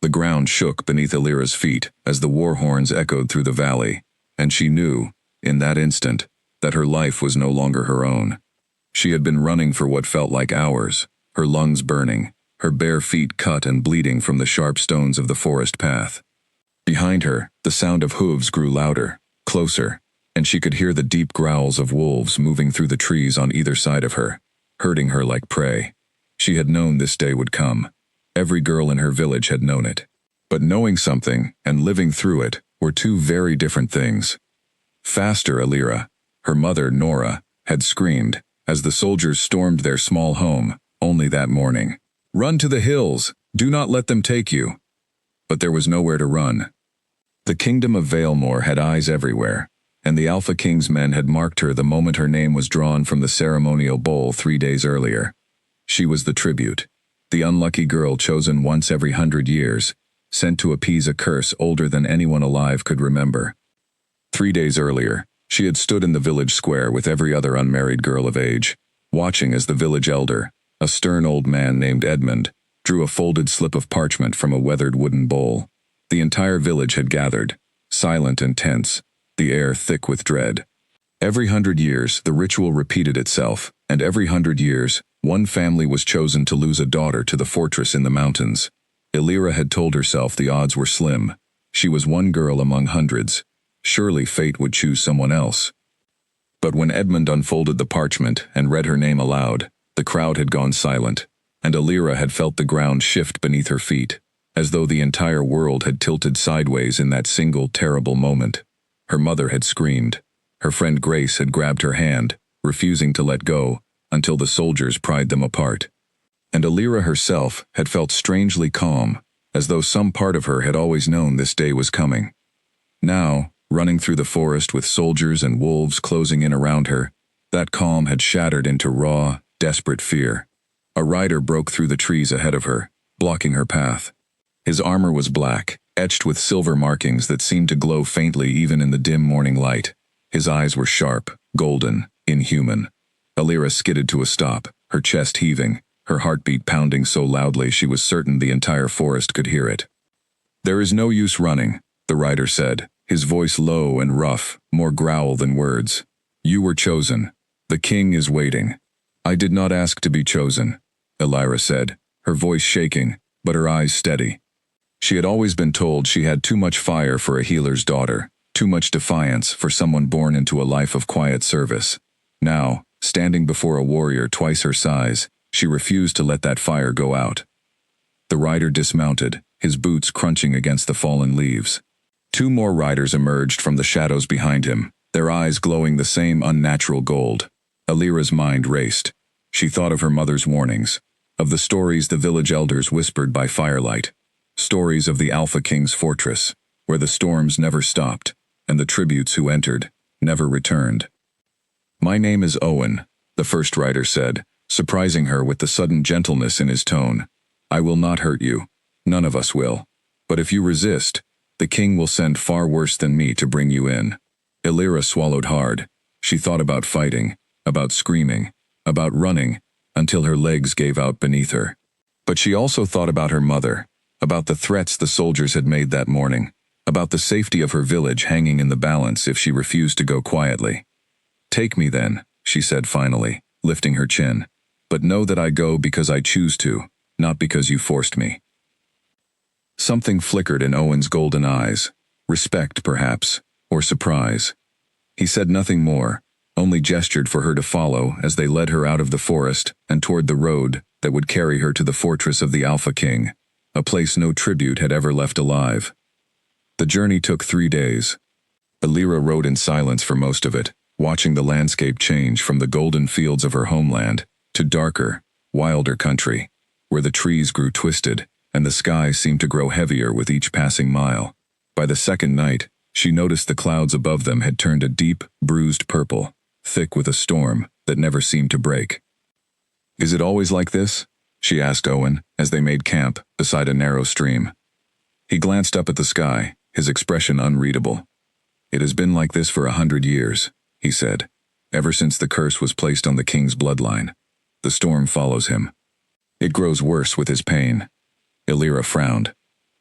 The ground shook beneath Illyra's feet as the war horns echoed through the valley, and she knew, in that instant, that her life was no longer her own. She had been running for what felt like hours, her lungs burning, her bare feet cut and bleeding from the sharp stones of the forest path. Behind her, the sound of hooves grew louder, closer, and she could hear the deep growls of wolves moving through the trees on either side of her, herding her like prey. She had known this day would come. Every girl in her village had known it. But knowing something and living through it were two very different things. Faster Illyra, her mother Nora, had screamed as the soldiers stormed their small home only that morning. "Run to the hills! Do not let them take you!" But there was nowhere to run. The kingdom of Valemore had eyes everywhere, and the Alpha King's men had marked her the moment her name was drawn from the ceremonial bowl 3 days earlier. She was the tribute, the unlucky girl chosen once every 100 years, sent to appease a curse older than anyone alive could remember. 3 days earlier, she had stood in the village square with every other unmarried girl of age, watching as the village elder, a stern old man named Edmund, drew a folded slip of parchment from a weathered wooden bowl. The entire village had gathered, silent and tense, the air thick with dread. Every 100 years, the ritual repeated itself, and every 100 years, one family was chosen to lose a daughter to the fortress in the mountains. Illyra had told herself the odds were slim. She was one girl among hundreds. Surely fate would choose someone else. But when Edmund unfolded the parchment and read her name aloud, the crowd had gone silent, and Illyra had felt the ground shift beneath her feet, as though the entire world had tilted sideways in that single terrible moment. Her mother had screamed. Her friend Grace had grabbed her hand, refusing to let go, until the soldiers pried them apart. And Illyra herself had felt strangely calm, as though some part of her had always known this day was coming. Now, running through the forest with soldiers and wolves closing in around her, that calm had shattered into raw, desperate fear. A rider broke through the trees ahead of her, blocking her path. His armor was black, etched with silver markings that seemed to glow faintly even in the dim morning light. His eyes were sharp, golden, inhuman. Illyra skidded to a stop, her chest heaving, her heartbeat pounding so loudly she was certain the entire forest could hear it. "There is no use running," the rider said, his voice low and rough, more growl than words. "You were chosen. The king is waiting." "I did not ask to be chosen," Illyra said, her voice shaking, but her eyes steady. She had always been told she had too much fire for a healer's daughter, too much defiance for someone born into a life of quiet service. Now, standing before a warrior twice her size, she refused to let that fire go out. The rider dismounted, his boots crunching against the fallen leaves. 2 more riders emerged from the shadows behind him, their eyes glowing the same unnatural gold. Illyra's mind raced. She thought of her mother's warnings, of the stories the village elders whispered by firelight, stories of the Alpha King's fortress, where the storms never stopped, and the tributes who entered never returned. "My name is Owen," the first rider said, surprising her with the sudden gentleness in his tone. "I will not hurt you. None of us will. But if you resist, the king will send far worse than me to bring you in." Illyra swallowed hard. She thought about fighting, about screaming, about running, until her legs gave out beneath her. But she also thought about her mother, about the threats the soldiers had made that morning, about the safety of her village hanging in the balance if she refused to go quietly. "Take me then," she said finally, lifting her chin. "But know that I go because I choose to, not because you forced me." Something flickered in Owen's golden eyes, respect perhaps, or surprise. He said nothing more, only gestured for her to follow as they led her out of the forest and toward the road that would carry her to the fortress of the Alpha King, a place no tribute had ever left alive. The journey took 3 days. Illyra rode in silence for most of it, watching the landscape change from the golden fields of her homeland to darker, wilder country, where the trees grew twisted and the sky seemed to grow heavier with each passing mile. By the second night, she noticed the clouds above them had turned a deep, bruised purple, thick with a storm that never seemed to break. "Is it always like this?" she asked Owen as they made camp beside a narrow stream. He glanced up at the sky, his expression unreadable. "It has been like this for 100 years, he said, "ever since the curse was placed on the king's bloodline. The storm follows him. It grows worse with his pain." Illyra frowned.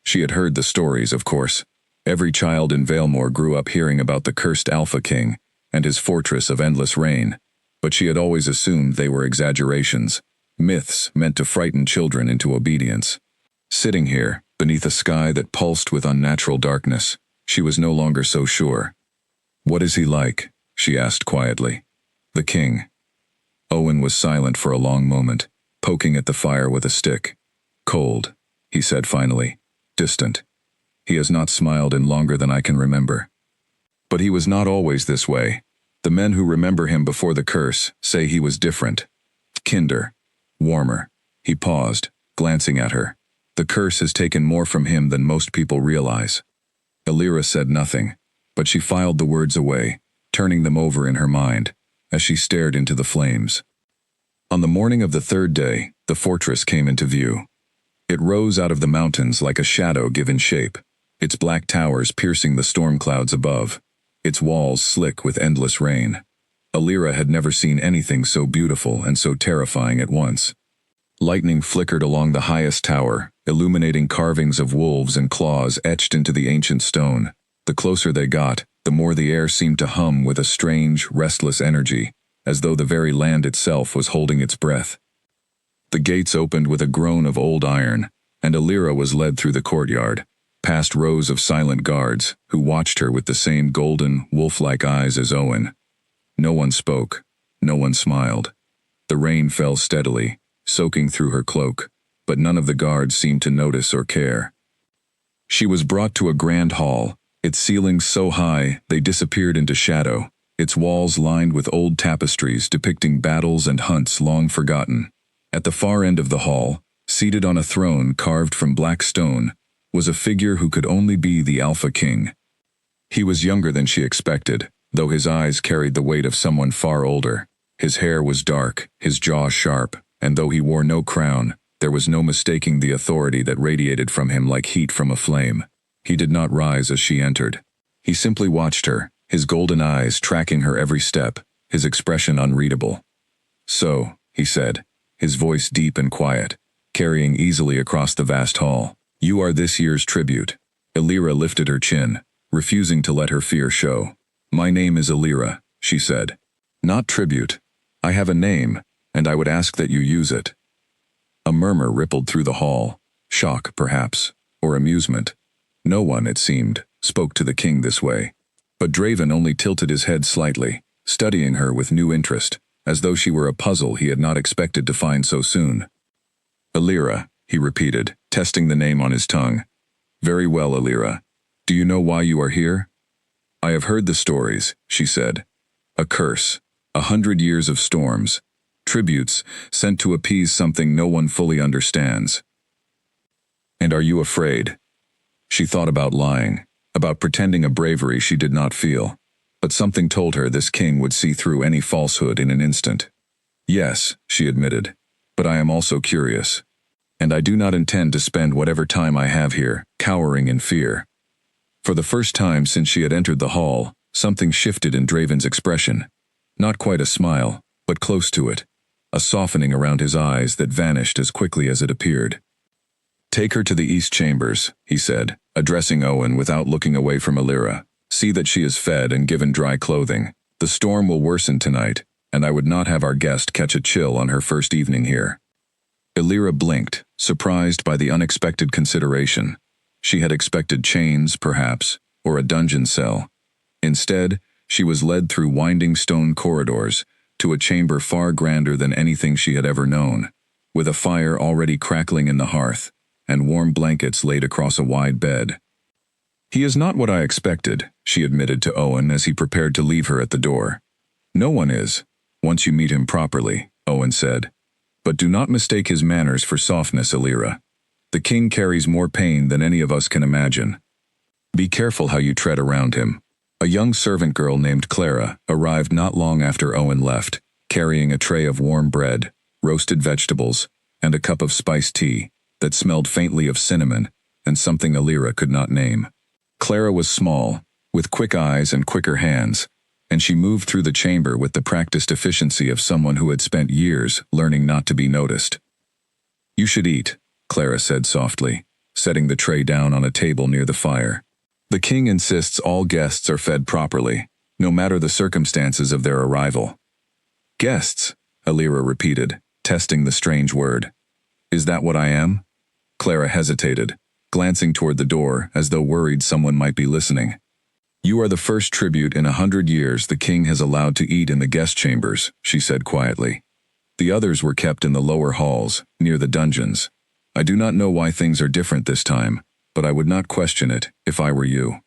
She had heard the stories, of course. Every child in Valemore grew up hearing about the cursed Alpha King and his fortress of endless rain, but she had always assumed they were exaggerations, myths meant to frighten children into obedience. Sitting here, beneath a sky that pulsed with unnatural darkness, she was no longer so sure. "What is he like?" she asked quietly. "The king." Owen was silent for a long moment, poking at the fire with a stick. "Cold," he said finally. "Distant. He has not smiled in longer than I can remember." But he was not always this way. The men who remember him before the curse say he was different. Kinder. Warmer. He paused, glancing at her. "The curse has taken more from him than most people realize." Alira said nothing, but she filed the words away, turning them over in her mind, as she stared into the flames. On the morning of the third day, the fortress came into view. It rose out of the mountains like a shadow given shape, its black towers piercing the storm clouds above, its walls slick with endless rain. Alira had never seen anything so beautiful and so terrifying at once. Lightning flickered along the highest tower, illuminating carvings of wolves and claws etched into the ancient stone. The closer they got, the more the air seemed to hum with a strange, restless energy, as though the very land itself was holding its breath. The gates opened with a groan of old iron, and Alira was led through the courtyard, past rows of silent guards, who watched her with the same golden, wolf-like eyes as Owen. No one spoke, no one smiled. The rain fell steadily, soaking through her cloak, but none of the guards seemed to notice or care. She was brought to a grand hall, its ceilings so high they disappeared into shadow, its walls lined with old tapestries depicting battles and hunts long forgotten. At the far end of the hall, seated on a throne carved from black stone, was a figure who could only be the Alpha King. He was younger than she expected, though his eyes carried the weight of someone far older. His hair was dark, his jaw sharp, and though he wore no crown, there was no mistaking the authority that radiated from him like heat from a flame. He did not rise as she entered. He simply watched her, his golden eyes tracking her every step, his expression unreadable. "So," he said, his voice deep and quiet, carrying easily across the vast hall, "you are this year's tribute." Alira lifted her chin, refusing to let her fear show. "My name is Alira," she said. "Not tribute. I have a name, and I would ask that you use it." A murmur rippled through the hall, shock perhaps, or amusement. No one, it seemed, spoke to the king this way. But Draven only tilted his head slightly, studying her with new interest, as though she were a puzzle he had not expected to find so soon. "Alira," he repeated, testing the name on his tongue. "Very well, Alira. Do you know why you are here?" "I have heard the stories," she said. "A curse, 100 years of storms, tributes sent to appease something no one fully understands." "And are you afraid?" She thought about lying, about pretending a bravery she did not feel, but something told her this king would see through any falsehood in an instant. "Yes," she admitted, "but I am also curious. And I do not intend to spend whatever time I have here, cowering in fear." For the first time since she had entered the hall, something shifted in Draven's expression. Not quite a smile, but close to it, a softening around his eyes that vanished as quickly as it appeared. "Take her to the East Chambers," he said, addressing Owen without looking away from Alira. "See that she is fed and given dry clothing. The storm will worsen tonight, and I would not have our guest catch a chill on her first evening here." Alira blinked, surprised by the unexpected consideration. She had expected chains, perhaps, or a dungeon cell. Instead, she was led through winding stone corridors to a chamber far grander than anything she had ever known, with a fire already crackling in the hearth, and warm blankets laid across a wide bed. "He is not what I expected," she admitted to Owen as he prepared to leave her at the door. "No one is, once you meet him properly," Owen said. "But do not mistake his manners for softness, Alira. The king carries more pain than any of us can imagine. Be careful how you tread around him." A young servant girl named Clara arrived not long after Owen left, carrying a tray of warm bread, roasted vegetables, and a cup of spiced tea that smelled faintly of cinnamon and something Alira could not name. Clara was small, with quick eyes and quicker hands, and she moved through the chamber with the practiced efficiency of someone who had spent years learning not to be noticed. "You should eat," Clara said softly, setting the tray down on a table near the fire. The king insists all guests are fed properly, no matter the circumstances of their arrival. Guests, Alira repeated, testing the strange word. Is that what I am? Clara hesitated, glancing toward the door as though worried someone might be listening. You are the first tribute in 100 years the king has allowed to eat in the guest chambers, she said quietly. The others were kept in the lower halls, near the dungeons. I do not know why things are different this time, but I would not question it if I were you.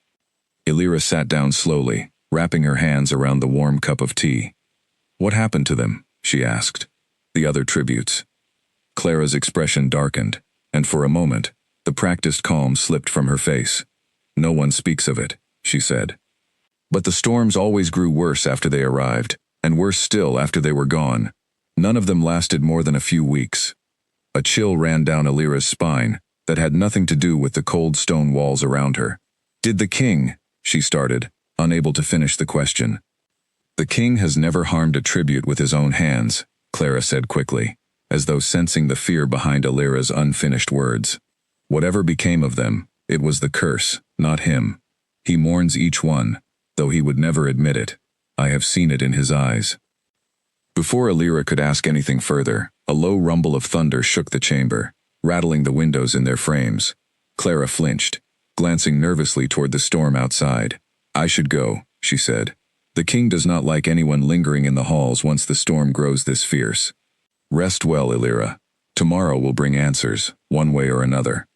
Alira sat down slowly, wrapping her hands around the warm cup of tea. What happened to them? She asked. The other tributes. Clara's expression darkened, and for a moment, the practiced calm slipped from her face. No one speaks of it, she said. But the storms always grew worse after they arrived, and worse still after they were gone. None of them lasted more than a few weeks. A chill ran down Alira's spine that had nothing to do with the cold stone walls around her. Did the king, she started, unable to finish the question. The king has never harmed a tribute with his own hands, Clara said quickly, as though sensing the fear behind Alira's unfinished words. Whatever became of them, it was the curse, not him. He mourns each one, though he would never admit it. I have seen it in his eyes. Before Alira could ask anything further, a low rumble of thunder shook the chamber, rattling the windows in their frames. Clara flinched, glancing nervously toward the storm outside. I should go, she said. The king does not like anyone lingering in the halls once the storm grows this fierce. Rest well, Alira. Tomorrow will bring answers, one way or another.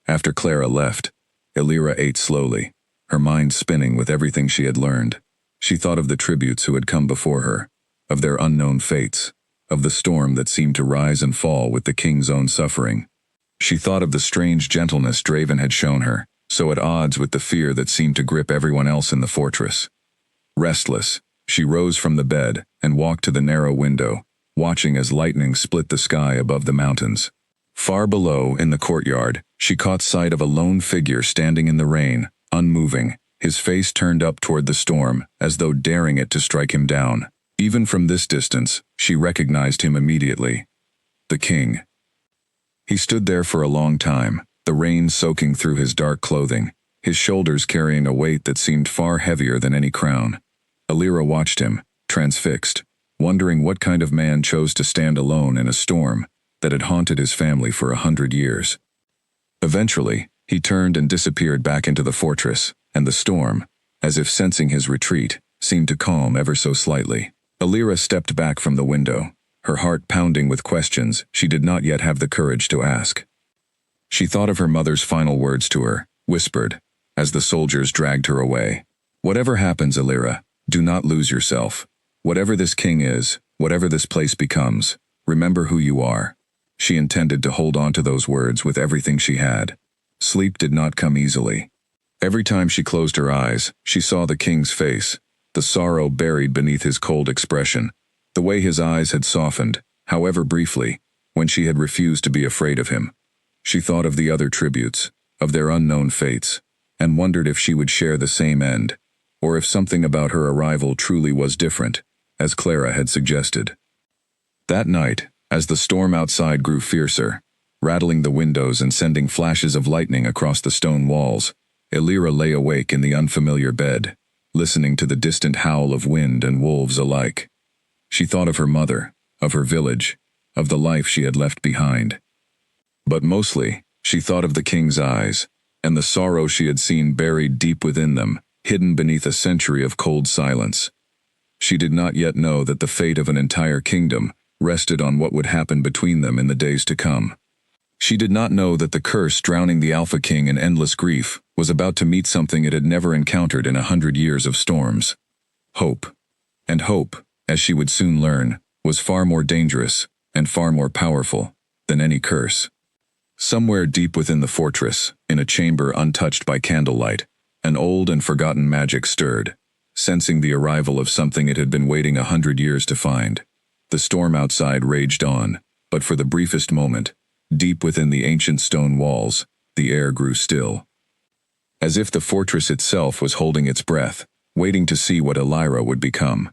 After Clara left, Alira ate slowly, her mind spinning with everything she had learned. She thought of the tributes who had come before her, of their unknown fates, of the storm that seemed to rise and fall with the king's own suffering. She thought of the strange gentleness Draven had shown her, so at odds with the fear that seemed to grip everyone else in the fortress. Restless, she rose from the bed and walked to the narrow window, watching as lightning split the sky above the mountains. Far below, in the courtyard, she caught sight of a lone figure standing in the rain, unmoving, his face turned up toward the storm, as though daring it to strike him down. Even from this distance, she recognized him immediately. The king. He stood there for a long time, the rain soaking through his dark clothing, his shoulders carrying a weight that seemed far heavier than any crown. Alira watched him, transfixed, wondering what kind of man chose to stand alone in a storm that had haunted his family for 100 years. Eventually, he turned and disappeared back into the fortress, and the storm, as if sensing his retreat, seemed to calm ever so slightly. Alira stepped back from the window, her heart pounding with questions she did not yet have the courage to ask. She thought of her mother's final words to her, whispered, as the soldiers dragged her away. Whatever happens, Alira, do not lose yourself. Whatever this king is, whatever this place becomes, remember who you are. She intended to hold on to those words with everything she had. Sleep did not come easily. Every time she closed her eyes, she saw the king's face, the sorrow buried beneath his cold expression, the way his eyes had softened, however briefly, when she had refused to be afraid of him. She thought of the other tributes, of their unknown fates, and wondered if she would share the same end, or if something about her arrival truly was different, as Clara had suggested. That night, as the storm outside grew fiercer, rattling the windows and sending flashes of lightning across the stone walls, Alira lay awake in the unfamiliar bed, listening to the distant howl of wind and wolves alike. She thought of her mother, of her village, of the life she had left behind. But mostly, she thought of the king's eyes, and the sorrow she had seen buried deep within them, hidden beneath a century of cold silence. She did not yet know that the fate of an entire kingdom rested on what would happen between them in the days to come. She did not know that the curse drowning the Alpha King in endless grief was about to meet something it had never encountered in 100 years of storms. Hope. And hope, as she would soon learn, was far more dangerous and far more powerful than any curse. Somewhere deep within the fortress, in a chamber untouched by candlelight, an old and forgotten magic stirred, sensing the arrival of something it had been waiting 100 years to find. The storm outside raged on, but for the briefest moment, deep within the ancient stone walls, the air grew still. As if the fortress itself was holding its breath, waiting to see what Alira would become.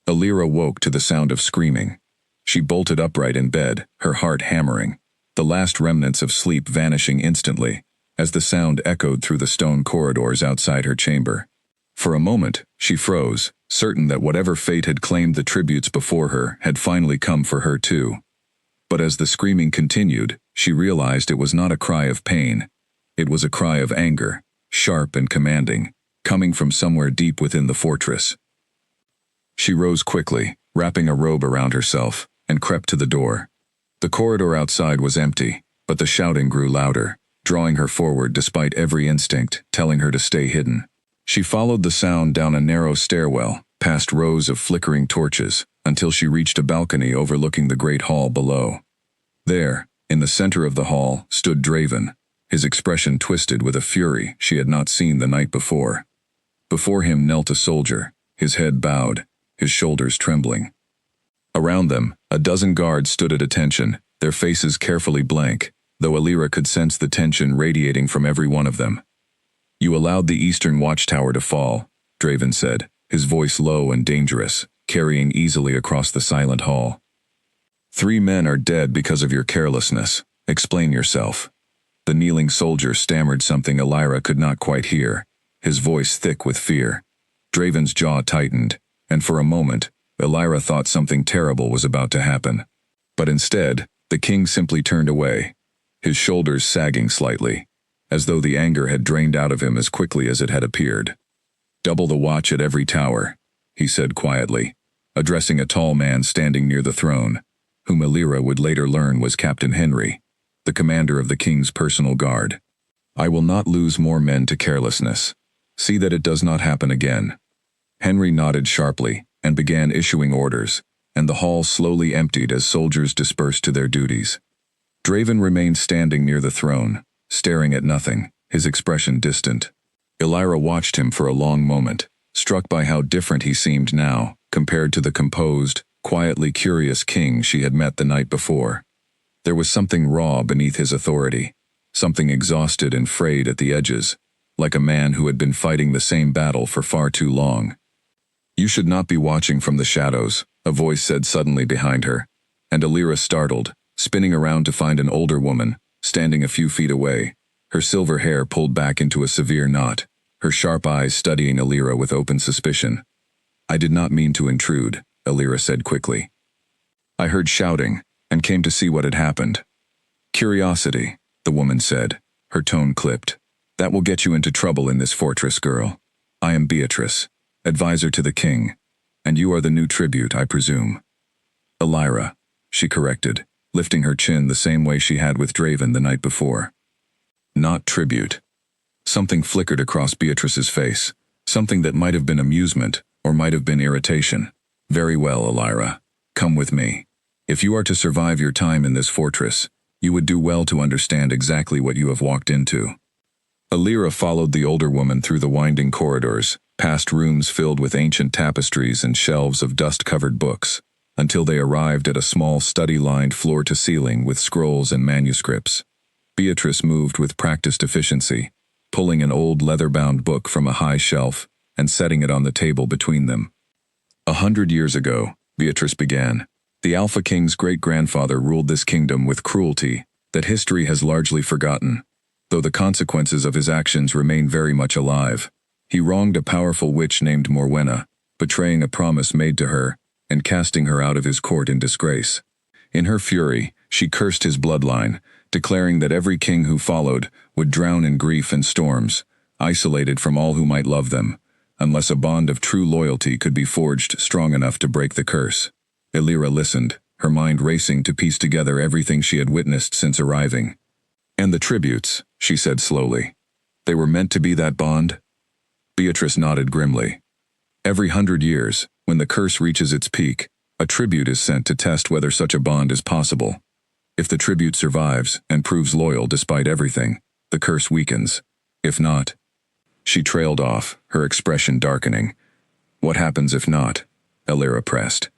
Alira woke to the sound of screaming. She bolted upright in bed, her heart hammering. the last remnants of sleep vanishing instantly, as the sound echoed through the stone corridors outside her chamber. For a moment, she froze, certain that whatever fate had claimed the tributes before her had finally come for her too. But as the screaming continued, she realized it was not a cry of pain. It was a cry of anger, sharp and commanding, coming from somewhere deep within the fortress. She rose quickly, wrapping a robe around herself, and crept to the door. The corridor outside was empty, but the shouting grew louder, drawing her forward despite every instinct telling her to stay hidden. She followed the sound down a narrow stairwell, past rows of flickering torches, until she reached a balcony overlooking the great hall below. There, in the center of the hall, stood Draven, his expression twisted with a fury she had not seen the night before. Before him knelt a soldier, his head bowed, his shoulders trembling. Around them, a dozen guards stood at attention, their faces carefully blank, though Alira could sense the tension radiating from every one of them. "You allowed the eastern watchtower to fall," Draven said, his voice low and dangerous, carrying easily across the silent hall. "3 men are dead because of your carelessness. Explain yourself." The kneeling soldier stammered something Alira could not quite hear, his voice thick with fear. Draven's jaw tightened, and for a moment, Alira thought something terrible was about to happen. But instead, the king simply turned away, his shoulders sagging slightly, as though the anger had drained out of him as quickly as it had appeared. "Double the watch at every tower," he said quietly, addressing a tall man standing near the throne, whom Alira would later learn was Captain Henry, the commander of the king's personal guard. "I will not lose more men to carelessness. See that it does not happen again." Henry nodded sharply and began issuing orders, and the hall slowly emptied as soldiers dispersed to their duties. Draven remained standing near the throne, staring at nothing, his expression distant. Alira watched him for a long moment, struck by how different he seemed now, compared to the composed, quietly curious king she had met the night before. There was something raw beneath his authority, something exhausted and frayed at the edges, like a man who had been fighting the same battle for far too long. "You should not be watching from the shadows," a voice said suddenly behind her, and Alira startled, spinning around to find an older woman, standing a few feet away, her silver hair pulled back into a severe knot, her sharp eyes studying Alira with open suspicion. "I did not mean to intrude," Alira said quickly. "I heard shouting, and came to see what had happened." "Curiosity," the woman said, her tone clipped. "That will get you into trouble in this fortress, girl. I am Beatrice, advisor to the king, and you are the new tribute, I presume." "Alira," she corrected, lifting her chin the same way she had with Draven the night before. "Not tribute." Something flickered across Beatrice's face, something that might have been amusement, or might have been irritation. "Very well, Alira. Come with me. If you are to survive your time in this fortress, you would do well to understand exactly what you have walked into." Alira followed the older woman through the winding corridors, past rooms filled with ancient tapestries and shelves of dust-covered books, until they arrived at a small study-lined floor-to-ceiling with scrolls and manuscripts. Beatrice moved with practiced efficiency, pulling an old leather-bound book from a high shelf and setting it on the table between them. 100 years ago, Beatrice began, the Alpha King's great-grandfather ruled this kingdom with cruelty that history has largely forgotten, though the consequences of his actions remain very much alive. He wronged a powerful witch named Morwenna, betraying a promise made to her and casting her out of his court in disgrace. In her fury, she cursed his bloodline, declaring that every king who followed would drown in grief and storms, isolated from all who might love them, unless a bond of true loyalty could be forged strong enough to break the curse. Alira listened, her mind racing to piece together everything she had witnessed since arriving. "And the tributes," she said slowly. "They were meant to be that bond?" Beatrice nodded grimly. "Every 100 years, when the curse reaches its peak, a tribute is sent to test whether such a bond is possible. If the tribute survives and proves loyal despite everything, the curse weakens. If not—" She trailed off, her expression darkening. "What happens if not?" Alira pressed.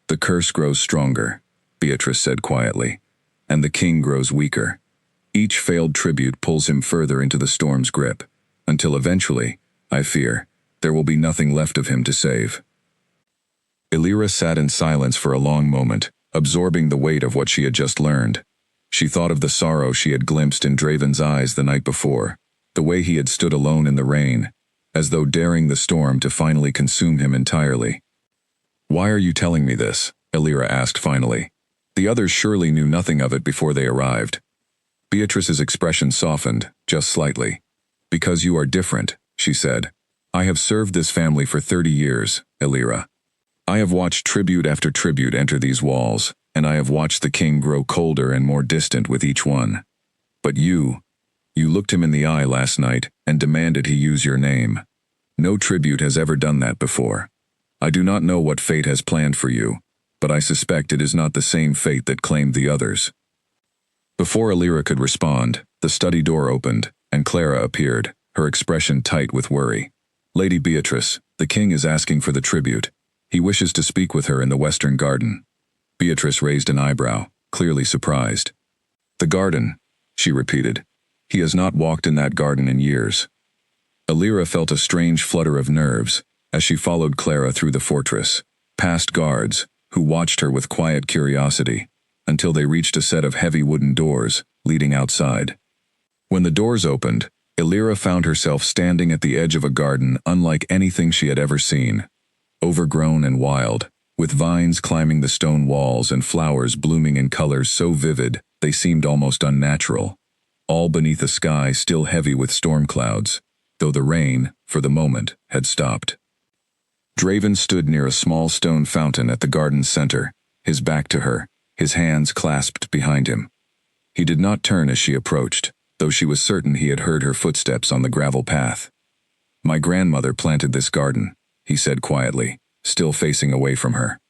"The curse grows stronger," Beatrice said quietly, "and the king grows weaker. Each failed tribute pulls him further into the storm's grip, until eventually, I fear, there will be nothing left of him to save." Alira sat in silence for a long moment, absorbing the weight of what she had just learned. She thought of the sorrow she had glimpsed in Draven's eyes the night before, the way he had stood alone in the rain, as though daring the storm to finally consume him entirely. "Why are you telling me this?" Elira asked finally. The others surely knew nothing of it before they arrived. Beatrice's expression softened, just slightly. "Because you are different," she said. "I have served this family for 30 years, Elira. I have watched tribute after tribute enter these walls, and I have watched the king grow colder and more distant with each one. But you looked him in the eye last night and demanded he use your name. No tribute has ever done that before. I do not know what fate has planned for you, but I suspect it is not the same fate that claimed the others." Before Elira could respond, the study door opened, and Clara appeared, her expression tight with worry. "Lady Beatrice, the king is asking for the tribute. He wishes to speak with her in the western garden." Beatrice raised an eyebrow, clearly surprised. "The garden," she repeated. "He has not walked in that garden in years." Elira felt a strange flutter of nerves as she followed Clara through the fortress, past guards, who watched her with quiet curiosity, until they reached a set of heavy wooden doors, leading outside. When the doors opened, Elira found herself standing at the edge of a garden unlike anything she had ever seen. Overgrown and wild, with vines climbing the stone walls and flowers blooming in colors so vivid they seemed almost unnatural, all beneath a sky still heavy with storm clouds, though the rain, for the moment, had stopped. Draven stood near a small stone fountain at the garden's center, his back to her, his hands clasped behind him. He did not turn as she approached, though she was certain he had heard her footsteps on the gravel path. "My grandmother planted this garden," he said quietly, still facing away from her.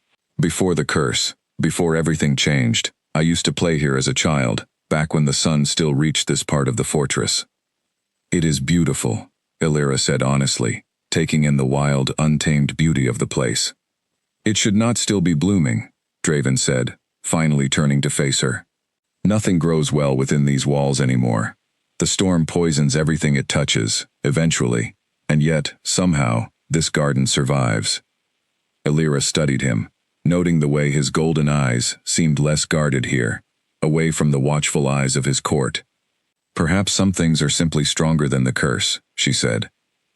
"Before the curse, before everything changed, I used to play here as a child, back when the sun still reached this part of the fortress." "It is beautiful," Elira said honestly, taking in the wild, untamed beauty of the place. "It should not still be blooming," Draven said, finally turning to face her. "Nothing grows well within these walls anymore. The storm poisons everything it touches, eventually, and yet, somehow, this garden survives." Elira studied him, noting the way his golden eyes seemed less guarded here, away from the watchful eyes of his court. "Perhaps some things are simply stronger than the curse," she said.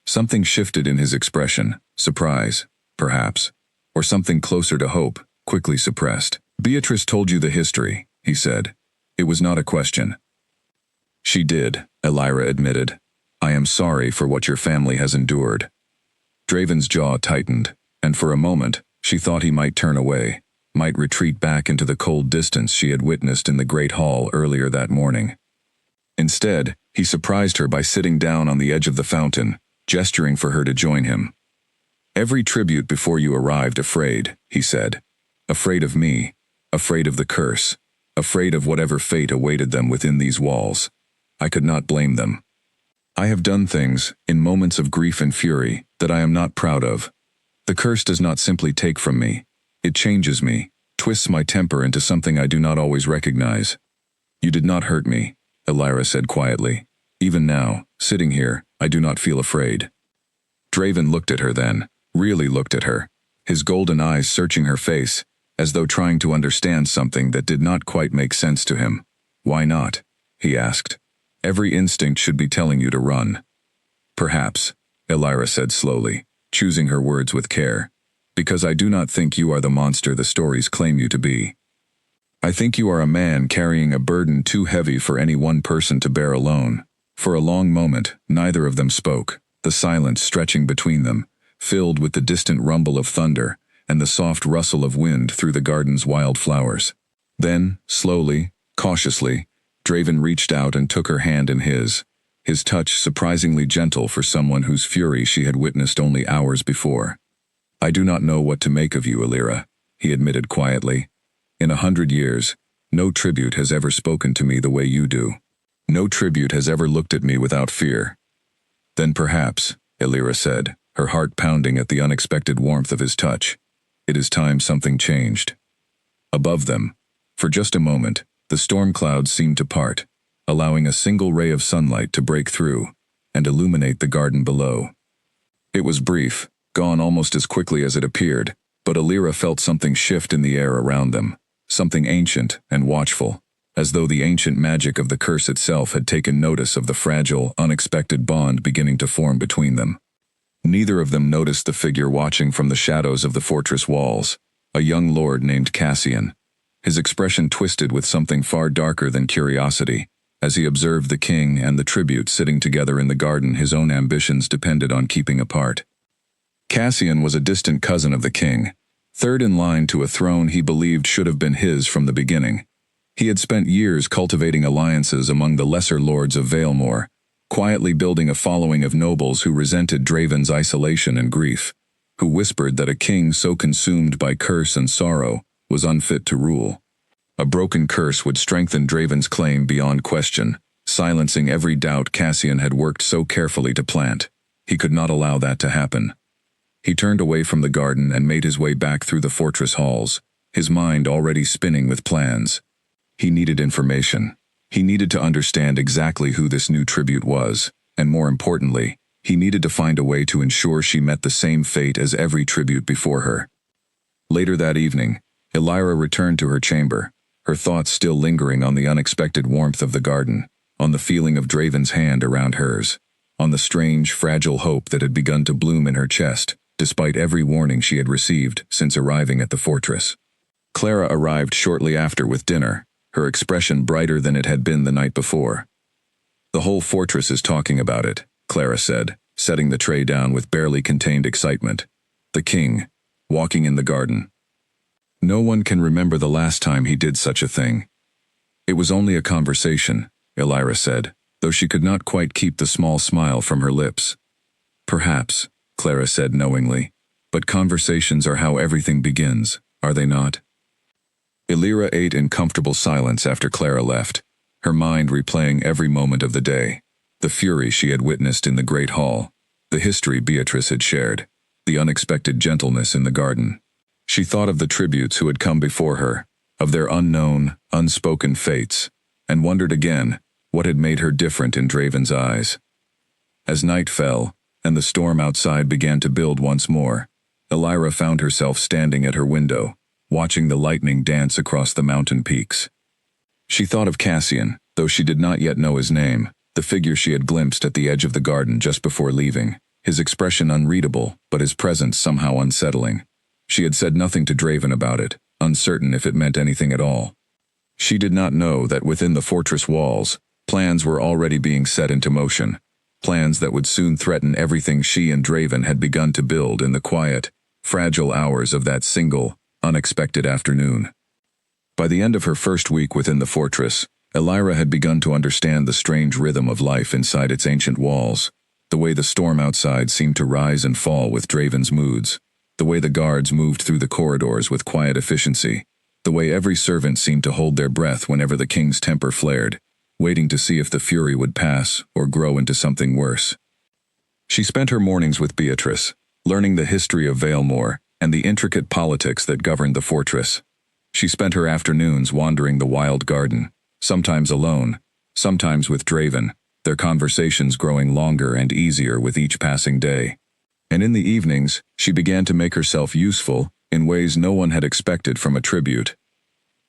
Something shifted in his expression, surprise, perhaps, or something closer to hope, quickly suppressed. "Beatrice told you the history," he said. It was not a question. "She did," Elira admitted. "I am sorry for what your family has endured." Draven's jaw tightened, and for a moment, she thought he might turn away, might retreat back into the cold distance she had witnessed in the great hall earlier that morning. Instead, he surprised her by sitting down on the edge of the fountain, gesturing for her to join him. "Every tribute before you arrived afraid," he said. "Afraid of me, afraid of the curse, afraid of whatever fate awaited them within these walls. I could not blame them. I have done things, in moments of grief and fury, that I am not proud of. The curse does not simply take from me. It changes me, twists my temper into something I do not always recognize." "You did not hurt me," Elira said quietly. "Even now, sitting here, I do not feel afraid." Draven looked at her then, really looked at her, his golden eyes searching her face, as though trying to understand something that did not quite make sense to him. "Why not?" he asked. "Every instinct should be telling you to run." "Perhaps," Elira said slowly, choosing her words with care, "because I do not think you are the monster the stories claim you to be. I think you are a man carrying a burden too heavy for any one person to bear alone." For a long moment, neither of them spoke, the silence stretching between them, filled with the distant rumble of thunder and the soft rustle of wind through the garden's wild flowers. Then, slowly, cautiously, Draven reached out and took her hand in his touch surprisingly gentle for someone whose fury she had witnessed only hours before. "I do not know what to make of you, Elira," he admitted quietly. "In 100 years, no tribute has ever spoken to me the way you do. No tribute has ever looked at me without fear." "Then perhaps," Elira said, her heart pounding at the unexpected warmth of his touch, "it is time something changed." Above them, for just a moment, the storm clouds seemed to part, allowing a single ray of sunlight to break through and illuminate the garden below. It was brief, gone almost as quickly as it appeared, but Elira felt something shift in the air around them, something ancient and watchful, as though the ancient magic of the curse itself had taken notice of the fragile, unexpected bond beginning to form between them. Neither of them noticed the figure watching from the shadows of the fortress walls, a young lord named Cassian. His expression twisted with something far darker than curiosity, as he observed the king and the tribute sitting together in the garden his own ambitions depended on keeping apart. Cassian was a distant cousin of the king, third in line to a throne he believed should have been his from the beginning. He had spent years cultivating alliances among the lesser lords of Valemore, quietly building a following of nobles who resented Draven's isolation and grief, who whispered that a king so consumed by curse and sorrow was unfit to rule. A broken curse would strengthen Draven's claim beyond question, silencing every doubt Cassian had worked so carefully to plant. He could not allow that to happen. He turned away from the garden and made his way back through the fortress halls, his mind already spinning with plans. He needed information. He needed to understand exactly who this new tribute was, and more importantly, he needed to find a way to ensure she met the same fate as every tribute before her. Later that evening, Elira returned to her chamber, her thoughts still lingering on the unexpected warmth of the garden, on the feeling of Draven's hand around hers, on the strange, fragile hope that had begun to bloom in her chest, despite every warning she had received since arriving at the fortress. Clara arrived shortly after with dinner, her expression brighter than it had been the night before. "The whole fortress is talking about it," Clara said, setting the tray down with barely contained excitement. "The king, walking in the garden. No one can remember the last time he did such a thing." "It was only a conversation," Elira said, though she could not quite keep the small smile from her lips. "Perhaps," Clara said knowingly, "but conversations are how everything begins, are they not?" Elira ate in comfortable silence after Clara left, her mind replaying every moment of the day, the fury she had witnessed in the great hall, the history Beatrice had shared, the unexpected gentleness in the garden. She thought of the tributes who had come before her, of their unknown, unspoken fates, and wondered again what had made her different in Draven's eyes. As night fell, and the storm outside began to build once more, Elira found herself standing at her window, watching the lightning dance across the mountain peaks. She thought of Cassian, though she did not yet know his name, the figure she had glimpsed at the edge of the garden just before leaving, his expression unreadable, but his presence somehow unsettling. She had said nothing to Draven about it, uncertain if it meant anything at all. She did not know that within the fortress walls, plans were already being set into motion, plans that would soon threaten everything she and Draven had begun to build in the quiet, fragile hours of that single, unexpected afternoon. By the end of her first week within the fortress, Elira had begun to understand the strange rhythm of life inside its ancient walls, the way the storm outside seemed to rise and fall with Draven's moods, the way the guards moved through the corridors with quiet efficiency, the way every servant seemed to hold their breath whenever the king's temper flared, waiting to see if the fury would pass or grow into something worse. She spent her mornings with Beatrice, learning the history of Valemore and the intricate politics that governed the fortress. She spent her afternoons wandering the wild garden, sometimes alone, sometimes with Draven, their conversations growing longer and easier with each passing day. And in the evenings, she began to make herself useful in ways no one had expected from a tribute.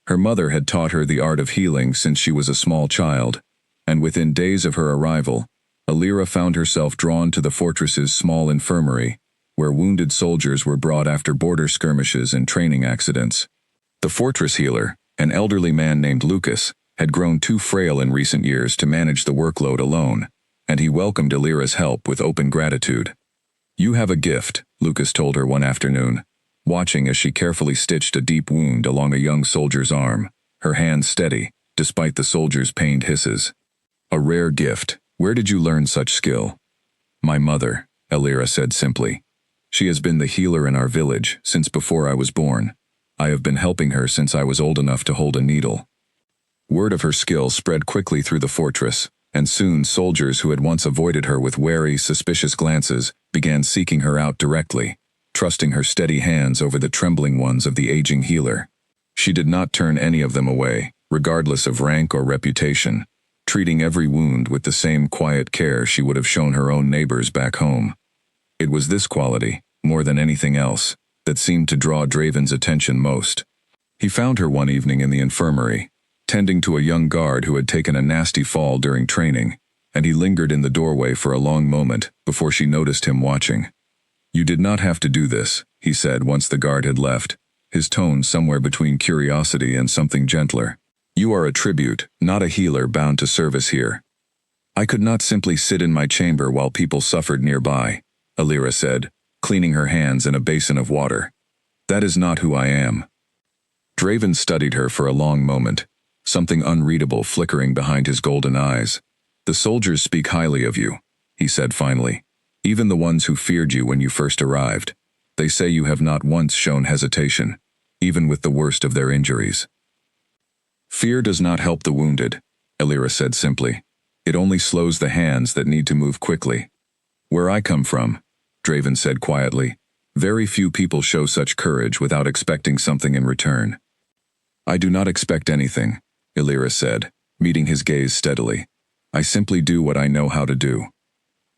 Her mother had taught her the art of healing since she was a small child, and within days of her arrival, Elira found herself drawn to the fortress's small infirmary, where wounded soldiers were brought after border skirmishes and training accidents. The fortress healer, an elderly man named Lucas, had grown too frail in recent years to manage the workload alone, and he welcomed Elira's help with open gratitude. "You have a gift," Lucas told her one afternoon, watching as she carefully stitched a deep wound along a young soldier's arm, her hands steady, despite the soldier's pained hisses. "A rare gift. Where did you learn such skill?" "My mother," Elira said simply. "She has been the healer in our village since before I was born. I have been helping her since I was old enough to hold a needle." Word of her skill spread quickly through the fortress, and soon soldiers who had once avoided her with wary, suspicious glances began seeking her out directly, trusting her steady hands over the trembling ones of the aging healer. She did not turn any of them away, regardless of rank or reputation, treating every wound with the same quiet care she would have shown her own neighbors back home. It was this quality, more than anything else, that seemed to draw Draven's attention most. He found her one evening in the infirmary, tending to a young guard who had taken a nasty fall during training, and he lingered in the doorway for a long moment before she noticed him watching. "You did not have to do this," he said once the guard had left, his tone somewhere between curiosity and something gentler. "You are a tribute, not a healer bound to service here." "I could not simply sit in my chamber while people suffered nearby," Alira said, cleaning her hands in a basin of water. "That is not who I am." Draven studied her for a long moment, something unreadable flickering behind his golden eyes. "The soldiers speak highly of you," he said finally. "Even the ones who feared you when you first arrived. They say you have not once shown hesitation, even with the worst of their injuries." "Fear does not help the wounded," Alira said simply. "It only slows the hands that need to move quickly." "Where I come from," Draven said quietly, "very few people show such courage without expecting something in return." "I do not expect anything," Alira said, meeting his gaze steadily. "I simply do what I know how to do."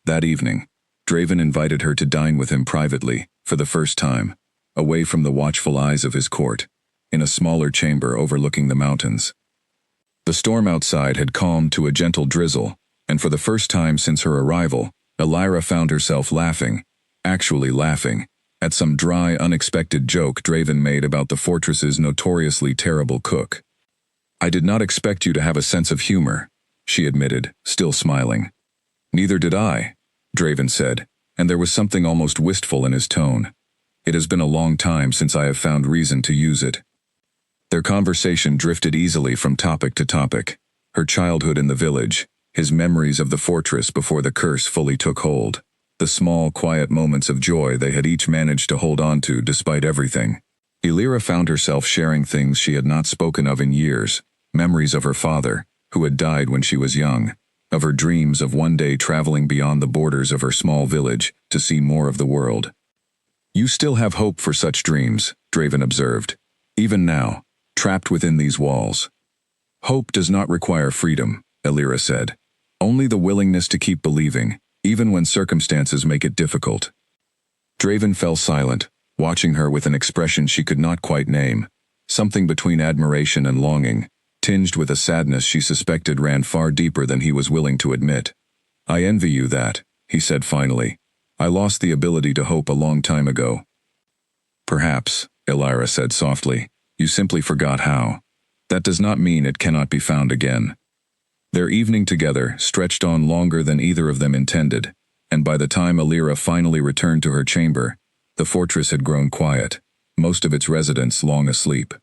That evening, Draven invited her to dine with him privately, for the first time, away from the watchful eyes of his court, in a smaller chamber overlooking the mountains. The storm outside had calmed to a gentle drizzle, and for the first time since her arrival, Alira found herself laughing, actually laughing, at some dry, unexpected joke Draven made about the fortress's notoriously terrible cook. "I did not expect you to have a sense of humor," she admitted, still smiling. "Neither did I," Draven said, and there was something almost wistful in his tone. "It has been a long time since I have found reason to use it." Their conversation drifted easily from topic to topic. Her childhood in the village, his memories of the fortress before the curse fully took hold, the small, quiet moments of joy they had each managed to hold on to despite everything. Alira found herself sharing things she had not spoken of in years, memories of her father, who had died when she was young, of her dreams of one day traveling beyond the borders of her small village to see more of the world. "You still have hope for such dreams," Draven observed. "Even now, trapped within these walls." "Hope does not require freedom," Alira said. "Only the willingness to keep believing, even when circumstances make it difficult." Draven fell silent, watching her with an expression she could not quite name, something between admiration and longing, tinged with a sadness she suspected ran far deeper than he was willing to admit. "I envy you that," he said finally. "I lost the ability to hope a long time ago." "Perhaps," Alira said softly, "you simply forgot how. That does not mean it cannot be found again." Their evening together stretched on longer than either of them intended, and by the time Alira finally returned to her chamber, the fortress had grown quiet, most of its residents long asleep.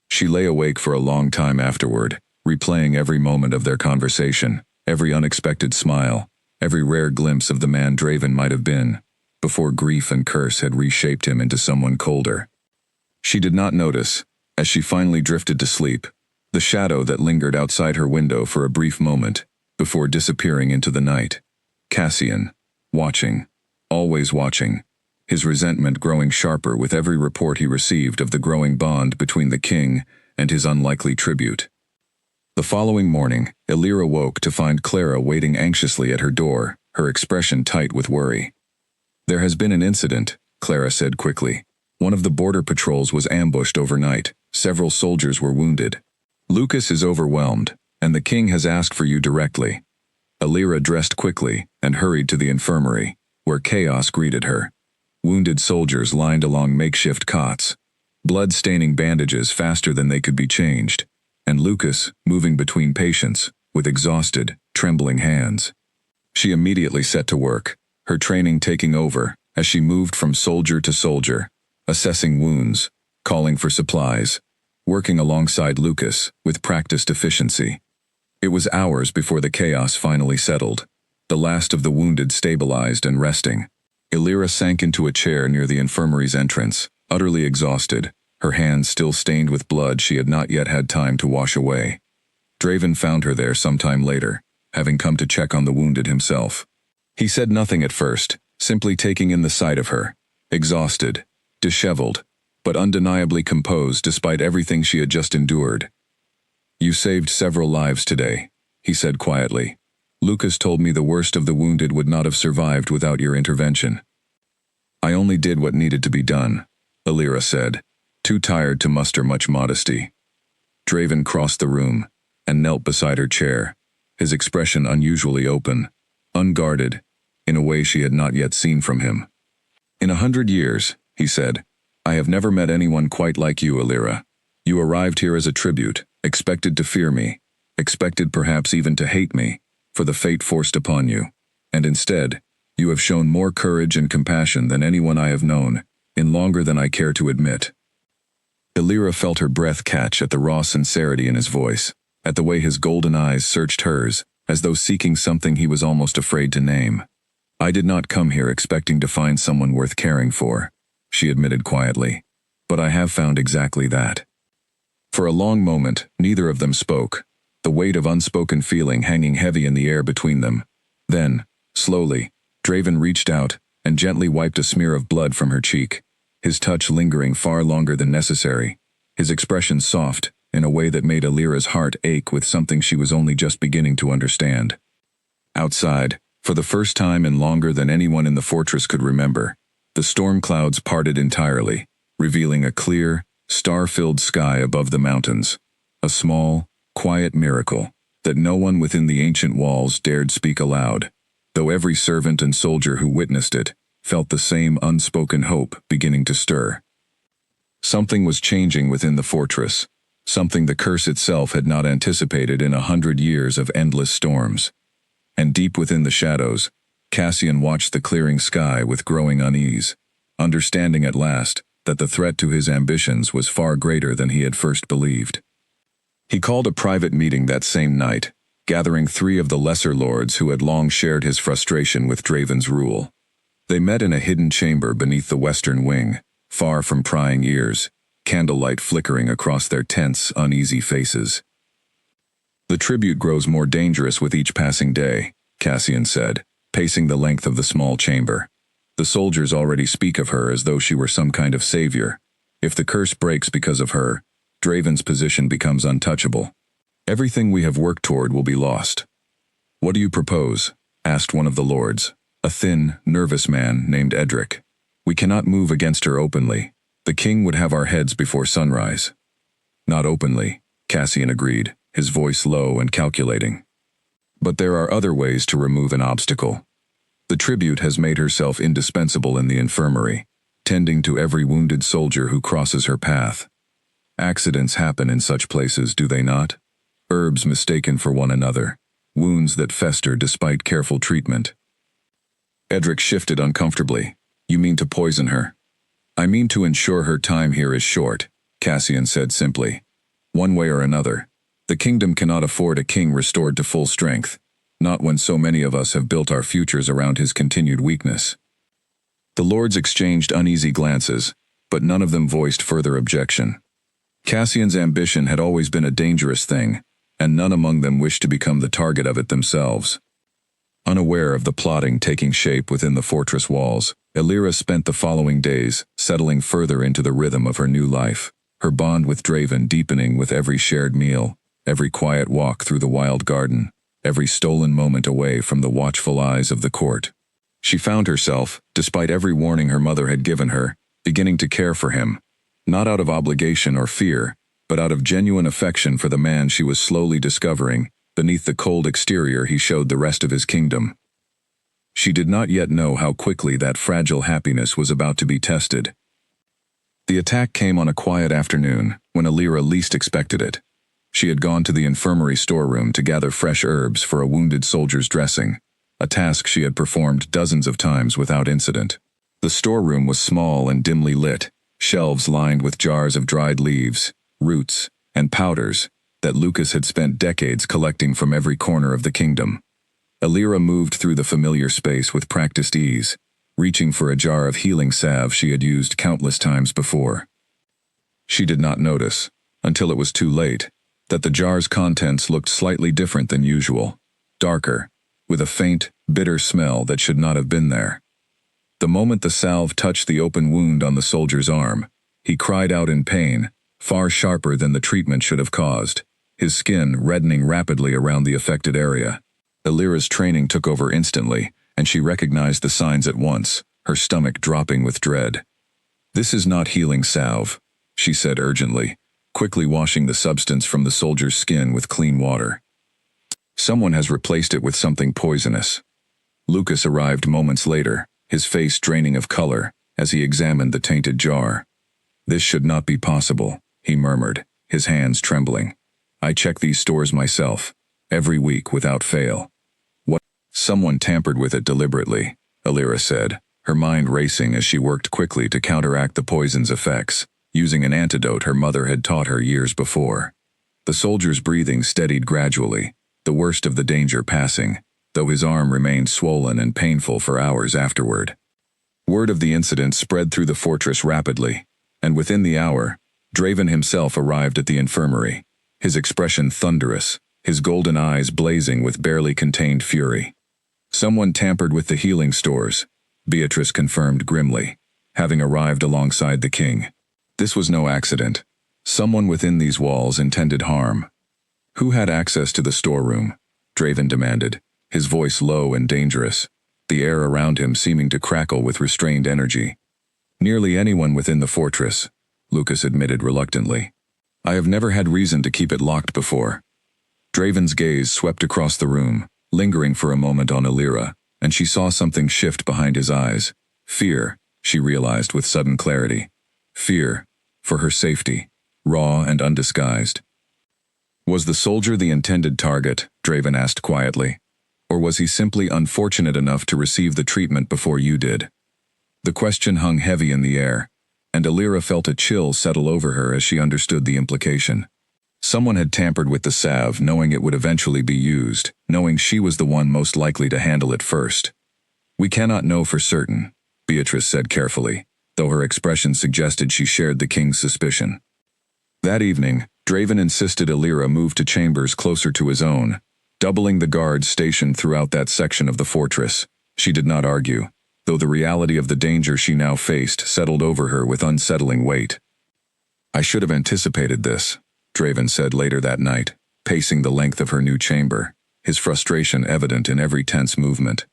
She lay awake for a long time afterward, replaying every moment of their conversation, every unexpected smile, every rare glimpse of the man Draven might have been, before grief and curse had reshaped him into someone colder. She did not notice, as she finally drifted to sleep, the shadow that lingered outside her window for a brief moment, before disappearing into the night. Cassian, watching, always watching, his resentment growing sharper with every report he received of the growing bond between the king and his unlikely tribute. The following morning, Alira woke to find Clara waiting anxiously at her door, her expression tight with worry. "There has been an incident," Clara said quickly. "One of the border patrols was ambushed overnight. Several soldiers were wounded. Lucas is overwhelmed, and the king has asked for you directly." Alira dressed quickly and hurried to the infirmary, where chaos greeted her. Wounded soldiers lined along makeshift cots, blood-staining bandages faster than they could be changed, and Lucas moving between patients with exhausted, trembling hands. She immediately set to work, her training taking over as she moved from soldier to soldier, assessing wounds, calling for supplies, working alongside Lucas with practiced efficiency. It was hours before the chaos finally settled, the last of the wounded stabilized and resting. Alira sank into a chair near the infirmary's entrance, utterly exhausted, her hands still stained with blood she had not yet had time to wash away. Draven found her there sometime later, having come to check on the wounded himself. He said nothing at first, simply taking in the sight of her, exhausted, disheveled, but undeniably composed despite everything she had just endured. "You saved several lives today," he said quietly. "Lucas told me the worst of the wounded would not have survived without your intervention." "I only did what needed to be done," Alira said, too tired to muster much modesty. Draven crossed the room, and knelt beside her chair, his expression unusually open, unguarded, in a way she had not yet seen from him. "In 100 years," he said, "I have never met anyone quite like you, Alira. You arrived here as a tribute, expected to fear me, expected perhaps even to hate me, for the fate forced upon you. And instead, you have shown more courage and compassion than anyone I have known, in longer than I care to admit." Alira felt her breath catch at the raw sincerity in his voice, at the way his golden eyes searched hers, as though seeking something he was almost afraid to name. "I did not come here expecting to find someone worth caring for," she admitted quietly, "but I have found exactly that." For a long moment, neither of them spoke, the weight of unspoken feeling hanging heavy in the air between them. Then, slowly, Draven reached out and gently wiped a smear of blood from her cheek, his touch lingering far longer than necessary, his expression soft, in a way that made Alira's heart ache with something she was only just beginning to understand. Outside, for the first time and longer than anyone in the fortress could remember, the storm clouds parted entirely, revealing a clear, star-filled sky above the mountains, a small, quiet miracle that no one within the ancient walls dared speak aloud, though every servant and soldier who witnessed it felt the same unspoken hope beginning to stir. Something was changing within the fortress, something the curse itself had not anticipated in 100 years of endless storms. And deep within the shadows, Cassian watched the clearing sky with growing unease, understanding at last that the threat to his ambitions was far greater than he had first believed. He called a private meeting that same night, gathering 3 of the lesser lords who had long shared his frustration with Draven's rule. They met in a hidden chamber beneath the western wing, far from prying ears, candlelight flickering across their tense, uneasy faces. "The tribute grows more dangerous with each passing day," Cassian said, pacing the length of the small chamber. "The soldiers already speak of her as though she were some kind of savior. If the curse breaks because of her, Draven's position becomes untouchable. Everything we have worked toward will be lost." "What do you propose?" asked one of the lords, a thin, nervous man named Edric. "We cannot move against her openly. The king would have our heads before sunrise." "Not openly," Cassian agreed, his voice low and calculating. "But there are other ways to remove an obstacle. The tribute has made herself indispensable in the infirmary, tending to every wounded soldier who crosses her path. Accidents happen in such places, do they not? Herbs mistaken for one another, wounds that fester despite careful treatment." Edric shifted uncomfortably. "You mean to poison her?" "I mean to ensure her time here is short," Cassian said simply. "One way or another, the kingdom cannot afford a king restored to full strength, not when so many of us have built our futures around his continued weakness." The lords exchanged uneasy glances, but none of them voiced further objection. Cassian's ambition had always been a dangerous thing, and none among them wished to become the target of it themselves. Unaware of the plotting taking shape within the fortress walls, Alira spent the following days settling further into the rhythm of her new life, her bond with Draven deepening with every shared meal, every quiet walk through the wild garden, every stolen moment away from the watchful eyes of the court. She found herself, despite every warning her mother had given her, beginning to care for him, not out of obligation or fear, but out of genuine affection for the man she was slowly discovering beneath the cold exterior he showed the rest of his kingdom. She did not yet know how quickly that fragile happiness was about to be tested. The attack came on a quiet afternoon, when Alira least expected it. She had gone to the infirmary storeroom to gather fresh herbs for a wounded soldier's dressing, a task she had performed dozens of times without incident. The storeroom was small and dimly lit, shelves lined with jars of dried leaves, roots, and powders that Lucas had spent decades collecting from every corner of the kingdom. Alira moved through the familiar space with practiced ease, reaching for a jar of healing salve she had used countless times before. She did not notice, until it was too late, that the jar's contents looked slightly different than usual, darker, with a faint, bitter smell that should not have been there. The moment the salve touched the open wound on the soldier's arm, he cried out in pain, far sharper than the treatment should have caused, his skin reddening rapidly around the affected area. Alira's training took over instantly, and she recognized the signs at once, her stomach dropping with dread. "This is not healing salve," she said urgently. quickly washing the substance from the soldier's skin with clean water. Someone has replaced it with something poisonous. Lucas arrived moments later, his face draining of color, as he examined the tainted jar. "This should not be possible," he murmured, his hands trembling. "I check these stores myself, every week without fail." "What? Someone tampered with it deliberately," Alira said, her mind racing as she worked quickly to counteract the poison's effects, using an antidote her mother had taught her years before. The soldier's breathing steadied gradually, the worst of the danger passing, though his arm remained swollen and painful for hours afterward. Word of the incident spread through the fortress rapidly, and within the hour, Draven himself arrived at the infirmary, his expression thunderous, his golden eyes blazing with barely contained fury. "Someone tampered with the healing stores," Beatrice confirmed grimly, having arrived alongside the king. "This was no accident. Someone within these walls intended harm." "Who had access to the storeroom?" Draven demanded, his voice low and dangerous, the air around him seeming to crackle with restrained energy. "Nearly anyone within the fortress," Lucas admitted reluctantly. "I have never had reason to keep it locked before." Draven's gaze swept across the room, lingering for a moment on Alira, and she saw something shift behind his eyes. Fear, she realized with sudden clarity. Fear, for her safety, raw and undisguised. "Was the soldier the intended target?" Draven asked quietly. "Or was he simply unfortunate enough to receive the treatment before you did?" The question hung heavy in the air, and Alira felt a chill settle over her as she understood the implication. Someone had tampered with the salve, knowing it would eventually be used, knowing she was the one most likely to handle it first. "We cannot know for certain," Beatrice said carefully, though her expression suggested she shared the king's suspicion. That evening, Draven insisted Alira move to chambers closer to his own, doubling the guards stationed throughout that section of the fortress. She did not argue, though the reality of the danger she now faced settled over her with unsettling weight. "I should have anticipated this," Draven said later that night, pacing the length of her new chamber, his frustration evident in every tense movement.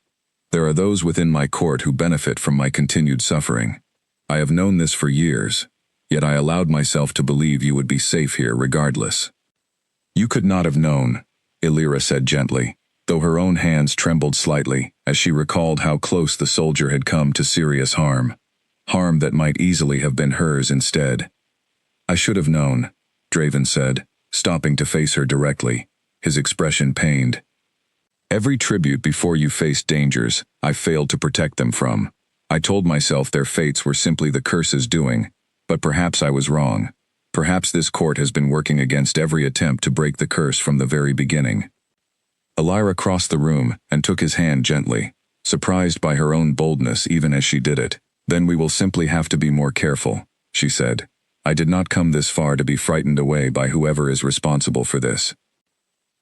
"There are those within my court who benefit from my continued suffering. I have known this for years, yet I allowed myself to believe you would be safe here regardless." "You could not have known," Alira said gently, though her own hands trembled slightly as she recalled how close the soldier had come to serious harm. Harm that might easily have been hers instead. "I should have known," Draven said, stopping to face her directly, his expression pained. "Every tribute before you faced dangers, I failed to protect them from. I told myself their fates were simply the curse's doing, but perhaps I was wrong. Perhaps this court has been working against every attempt to break the curse from the very beginning." Alira crossed the room and took his hand gently, surprised by her own boldness even as she did it. "Then we will simply have to be more careful," she said. "I did not come this far to be frightened away by whoever is responsible for this."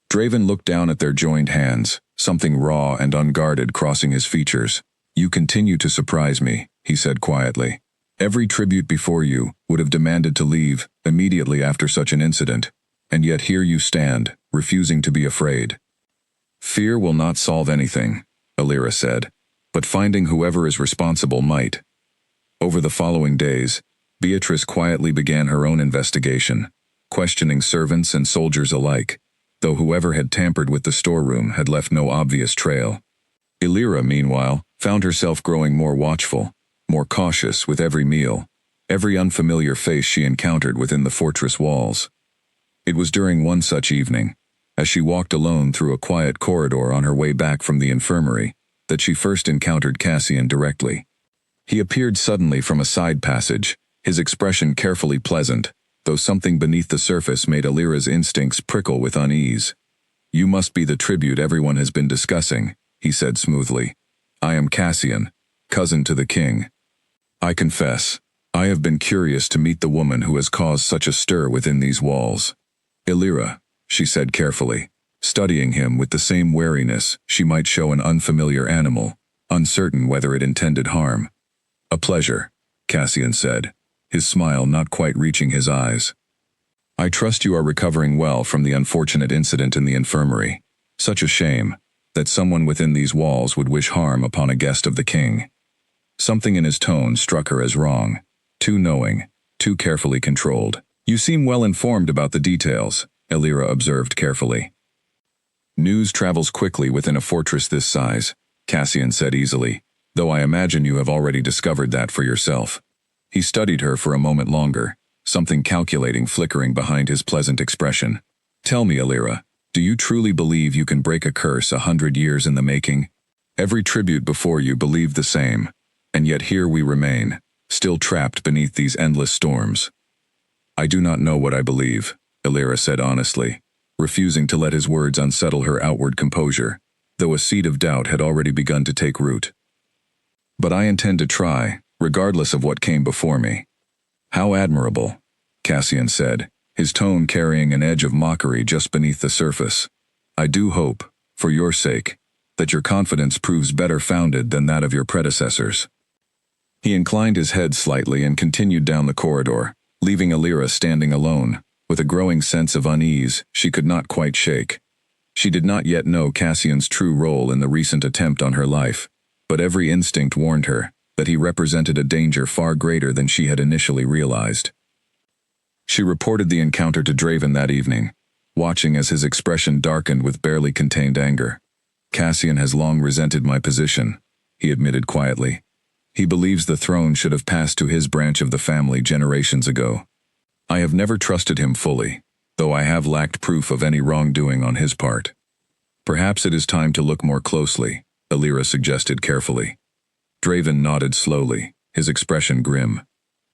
Draven looked down at their joined hands, something raw and unguarded crossing his features. "You continue to surprise me," he said quietly. "Every tribute before you would have demanded to leave immediately after such an incident, and yet here you stand, refusing to be afraid." "Fear will not solve anything," Alira said, "but finding whoever is responsible might." Over the following days, Beatrice quietly began her own investigation, questioning servants and soldiers alike, though whoever had tampered with the storeroom had left no obvious trail. Alira, meanwhile, found herself growing more watchful, more cautious with every meal, every unfamiliar face she encountered within the fortress walls. It was during one such evening, as she walked alone through a quiet corridor on her way back from the infirmary, that she first encountered Cassian directly. He appeared suddenly from a side passage, his expression carefully pleasant, though something beneath the surface made Alira's instincts prickle with unease. "You must be the tribute everyone has been discussing," he said smoothly. "I am Cassian, cousin to the king. I confess, I have been curious to meet the woman who has caused such a stir within these walls." "Alira," she said carefully, studying him with the same wariness she might show an unfamiliar animal, uncertain whether it intended harm. "A pleasure," Cassian said, his smile not quite reaching his eyes. "I trust you are recovering well from the unfortunate incident in the infirmary. Such a shame that someone within these walls would wish harm upon a guest of the king." Something in his tone struck her as wrong, too knowing, too carefully controlled. You seem well informed about the details, Elira observed carefully. News travels quickly within a fortress this size, Cassian said easily, though I imagine you have already discovered that for yourself. He studied her for a moment longer, something calculating flickering behind his pleasant expression. Tell me, Elira, do you truly believe you can break a curse 100 years in the making? Every tribute before you believed the same, and yet here we remain, still trapped beneath these endless storms. I do not know what I believe, Elira said honestly, refusing to let his words unsettle her outward composure, though a seed of doubt had already begun to take root. But I intend to try, regardless of what came before me. How admirable, Cassian said, his tone carrying an edge of mockery just beneath the surface. I do hope, for your sake, that your confidence proves better founded than that of your predecessors. He inclined his head slightly and continued down the corridor, leaving Elira standing alone, with a growing sense of unease she could not quite shake. She did not yet know Cassian's true role in the recent attempt on her life, but every instinct warned her that he represented a danger far greater than she had initially realized. She reported the encounter to Draven that evening, watching as his expression darkened with barely contained anger. Cassian has long resented my position, he admitted quietly. He believes the throne should have passed to his branch of the family generations ago. I have never trusted him fully, though I have lacked proof of any wrongdoing on his part. Perhaps it is time to look more closely, Elira suggested carefully. Draven nodded slowly, his expression grim.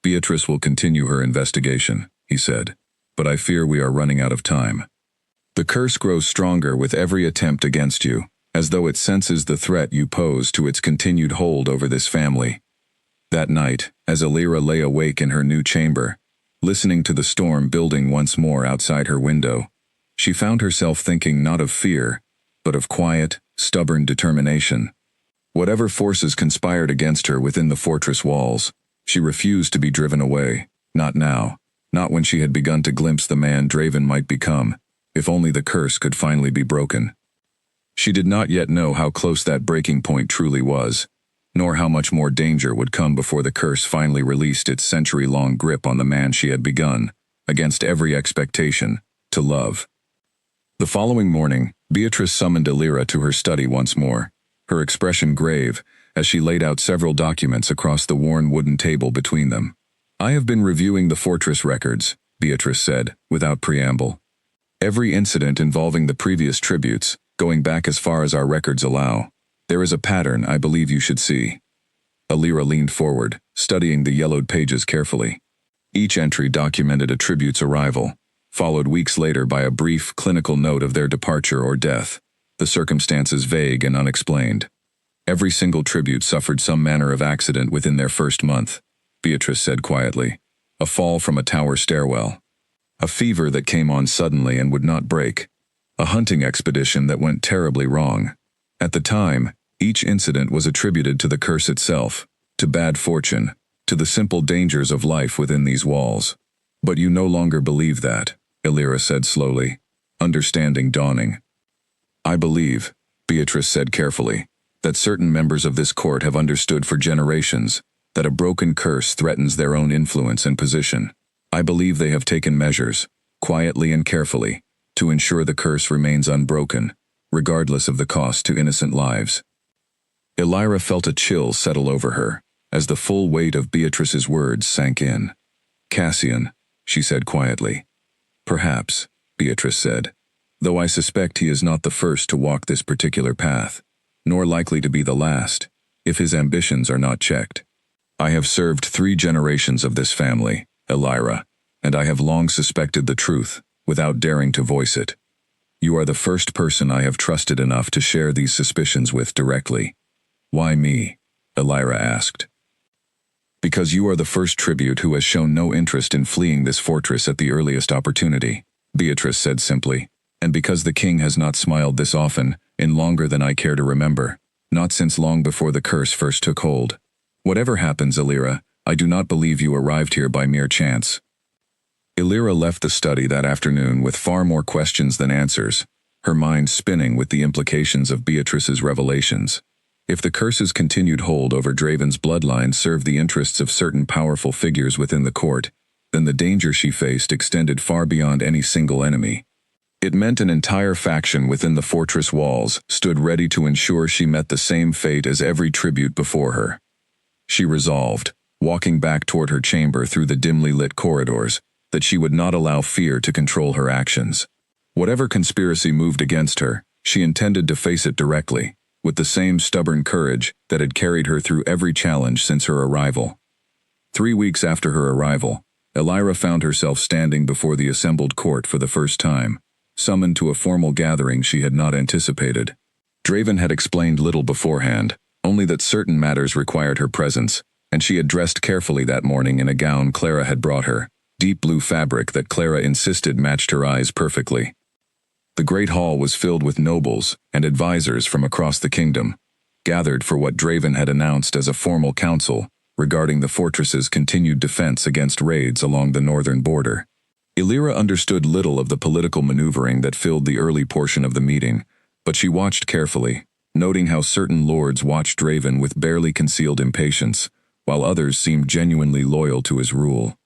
Beatrice will continue her investigation, he said, but I fear we are running out of time. The curse grows stronger with every attempt against you, as though it senses the threat you pose to its continued hold over this family. That night, as Elira lay awake in her new chamber, listening to the storm building once more outside her window, she found herself thinking not of fear, but of quiet, stubborn determination. Whatever forces conspired against her within the fortress walls, she refused to be driven away, not now, not when she had begun to glimpse the man Draven might become, if only the curse could finally be broken. She did not yet know how close that breaking point truly was, nor how much more danger would come before the curse finally released its century-long grip on the man she had begun, against every expectation, to love. The following morning, Beatrice summoned Elira to her study once more, her expression grave, as she laid out several documents across the worn wooden table between them. I have been reviewing the fortress records, Beatrice said, without preamble. Every incident involving the previous tributes, going back as far as our records allow. There is a pattern I believe you should see. Elira leaned forward, studying the yellowed pages carefully. Each entry documented a tribute's arrival, followed weeks later by a brief, clinical note of their departure or death, the circumstances vague and unexplained. Every single tribute suffered some manner of accident within their first month, Beatrice said quietly. A fall from a tower stairwell. A fever that came on suddenly and would not break. A hunting expedition that went terribly wrong. At the time, each incident was attributed to the curse itself, to bad fortune, to the simple dangers of life within these walls. But you no longer believe that, Elira said slowly, understanding dawning. I believe, Beatrice said carefully, that certain members of this court have understood for generations that a broken curse threatens their own influence and position. I believe they have taken measures, quietly and carefully, to ensure the curse remains unbroken, regardless of the cost to innocent lives. Elira felt a chill settle over her, as the full weight of Beatrice's words sank in. Cassian, she said quietly. Perhaps, Beatrice said, though I suspect he is not the first to walk this particular path, nor likely to be the last, if his ambitions are not checked. I have served 3 generations of this family, Elira, and I have long suspected the truth, without daring to voice it. You are the first person I have trusted enough to share these suspicions with directly. Why me? Elira asked. Because you are the first tribute who has shown no interest in fleeing this fortress at the earliest opportunity, Beatrice said simply, and because the king has not smiled this often, in longer than I care to remember, not since long before the curse first took hold. Whatever happens, Elira, I do not believe you arrived here by mere chance. Elira left the study that afternoon with far more questions than answers, her mind spinning with the implications of Beatrice's revelations. If the curse's continued hold over Draven's bloodline served the interests of certain powerful figures within the court, then the danger she faced extended far beyond any single enemy. It meant an entire faction within the fortress walls stood ready to ensure she met the same fate as every tribute before her. She resolved, walking back toward her chamber through the dimly lit corridors, that she would not allow fear to control her actions. Whatever conspiracy moved against her, she intended to face it directly, with the same stubborn courage that had carried her through every challenge since her arrival. 3 weeks after her arrival, Elira found herself standing before the assembled court for the first time, summoned to a formal gathering she had not anticipated. Draven had explained little beforehand, only that certain matters required her presence, and she had dressed carefully that morning in a gown Clara had brought her, deep blue fabric that Clara insisted matched her eyes perfectly. The great hall was filled with nobles and advisors from across the kingdom, gathered for what Draven had announced as a formal council regarding the fortress's continued defense against raids along the northern border. Elira understood little of the political maneuvering that filled the early portion of the meeting, but she watched carefully, noting how certain lords watched Draven with barely concealed impatience, while others seemed genuinely loyal to his rule.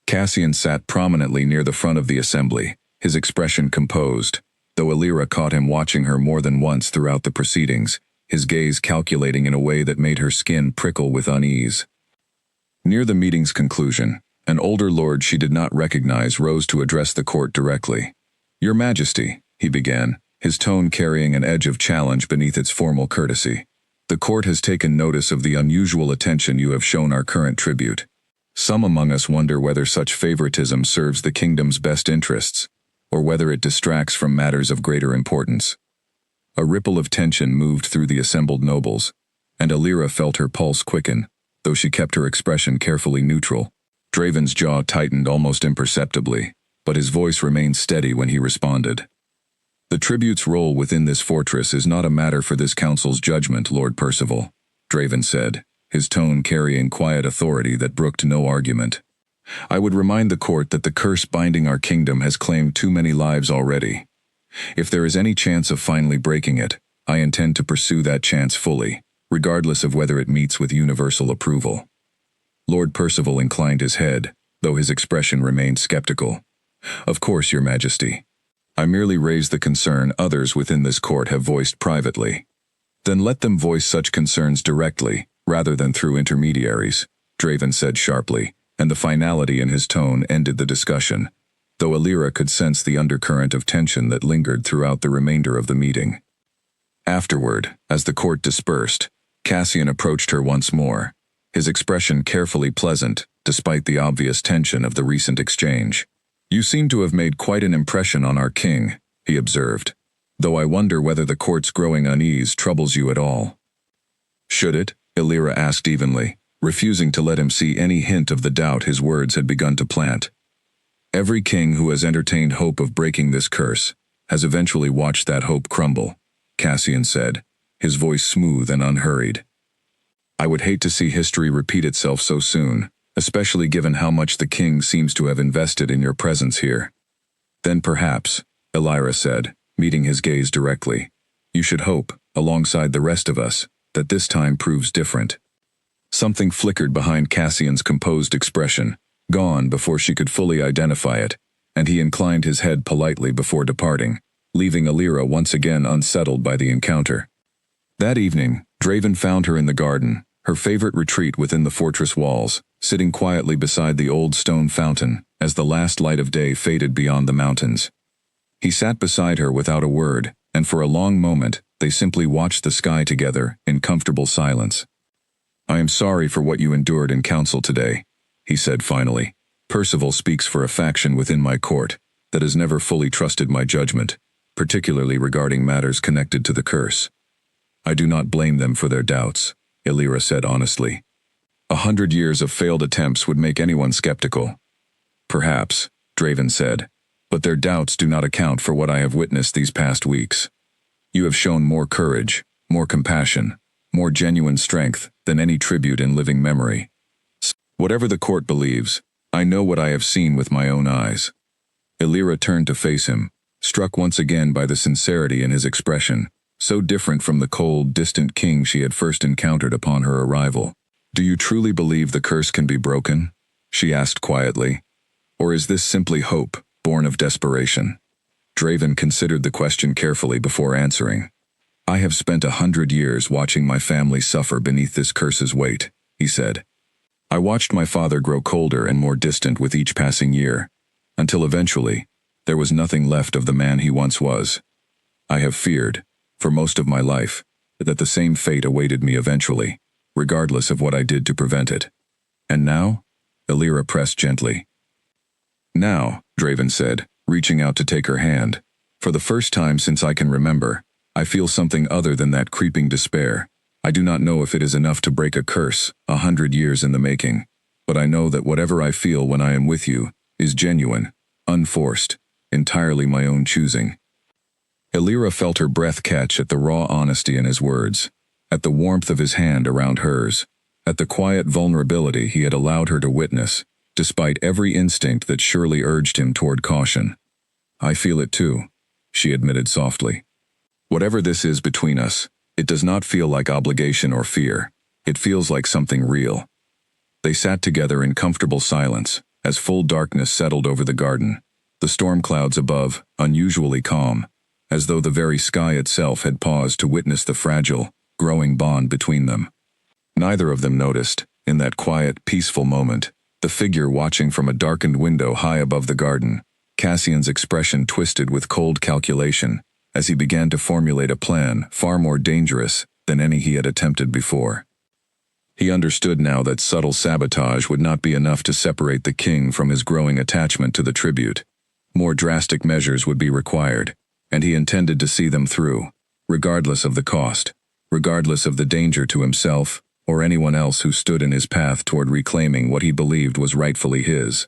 Cassian sat prominently near the front of the assembly, his expression composed, though Elira caught him watching her more than once throughout the proceedings, his gaze calculating in a way that made her skin prickle with unease. Near the meeting's conclusion, an older lord she did not recognize rose to address the court directly. "Your Majesty," he began, his tone carrying an edge of challenge beneath its formal courtesy. "The court has taken notice of the unusual attention you have shown our current tribute. Some among us wonder whether such favoritism serves the kingdom's best interests, or whether it distracts from matters of greater importance." A ripple of tension moved through the assembled nobles, and Elira felt her pulse quicken, though she kept her expression carefully neutral. Draven's jaw tightened almost imperceptibly, but his voice remained steady when he responded. "The tribute's role within this fortress is not a matter for this council's judgment, Lord Percival," Draven said, his tone carrying quiet authority that brooked no argument. "I would remind the court that the curse binding our kingdom has claimed too many lives already. If there is any chance of finally breaking it, I intend to pursue that chance fully, regardless of whether it meets with universal approval." Lord Percival inclined his head, though his expression remained skeptical. "Of course, Your Majesty. I merely raised the concern others within this court have voiced privately." "Then let them voice such concerns directly, rather than through intermediaries," Draven said sharply, and the finality in his tone ended the discussion, though Elira could sense the undercurrent of tension that lingered throughout the remainder of the meeting. Afterward, as the court dispersed, Cassian approached her once more, his expression carefully pleasant, despite the obvious tension of the recent exchange. "You seem to have made quite an impression on our king," he observed, "though I wonder whether the court's growing unease troubles you at all." "Should it?" Elira asked evenly, refusing to let him see any hint of the doubt his words had begun to plant. "Every king who has entertained hope of breaking this curse has eventually watched that hope crumble," Cassian said, his voice smooth and unhurried. "I would hate to see history repeat itself so soon, especially given how much the king seems to have invested in your presence here." "Then perhaps," Elira said, meeting his gaze directly, "you should hope, alongside the rest of us, that this time proves different." Something flickered behind Cassian's composed expression, gone before she could fully identify it, and he inclined his head politely before departing, leaving Elira once again unsettled by the encounter. That evening, Draven found her in the garden, her favorite retreat within the fortress walls, sitting quietly beside the old stone fountain as the last light of day faded beyond the mountains. He sat beside her without a word, and for a long moment they simply watched the sky together in comfortable silence. "I am sorry for what you endured in council today," he said finally. "Percival speaks for a faction within my court that has never fully trusted my judgment, particularly regarding matters connected to the curse. I do not blame them for their doubts," Elira said honestly. 100 years of failed attempts would make anyone skeptical. "Perhaps," Draven said, "but their doubts do not account for what I have witnessed these past weeks. You have shown more courage, more compassion, more genuine strength than any tribute in living memory. Whatever the court believes, I know what I have seen with my own eyes." Elira turned to face him, struck once again by the sincerity in his expression, so different from the cold, distant king she had first encountered upon her arrival. "Do you truly believe the curse can be broken?" she asked quietly, Or is this simply hope, born of desperation? Draven considered the question carefully before answering. I have spent 100 years watching my family suffer beneath this curse's weight, he said. I watched my father grow colder and more distant with each passing year, until eventually, there was nothing left of the man he once was. I have feared, for most of my life, that the same fate awaited me eventually, regardless of what I did to prevent it. And now? Illyra pressed gently. Now, Draven said, reaching out to take her hand. For the first time since I can remember, I feel something other than that creeping despair. I do not know if it is enough to break a curse, 100 years in the making, but I know that whatever I feel when I am with you is genuine, unforced, entirely my own choosing. Illyra felt her breath catch at the raw honesty in his words, at the warmth of his hand around hers, at the quiet vulnerability he had allowed her to witness, despite every instinct that surely urged him toward caution. I feel it too, she admitted softly. Whatever this is between us, it does not feel like obligation or fear. It feels like something real. They sat together in comfortable silence, as full darkness settled over the garden, the storm clouds above, unusually calm, as though the very sky itself had paused to witness the fragile, growing bond between them. Neither of them noticed, in that quiet, peaceful moment, the figure watching from a darkened window high above the garden. Cassian's expression twisted with cold calculation, as he began to formulate a plan far more dangerous than any he had attempted before. He understood now that subtle sabotage would not be enough to separate the king from his growing attachment to the tribute. More drastic measures would be required, and he intended to see them through, regardless of the cost, regardless of the danger to himself or anyone else who stood in his path toward reclaiming what he believed was rightfully his.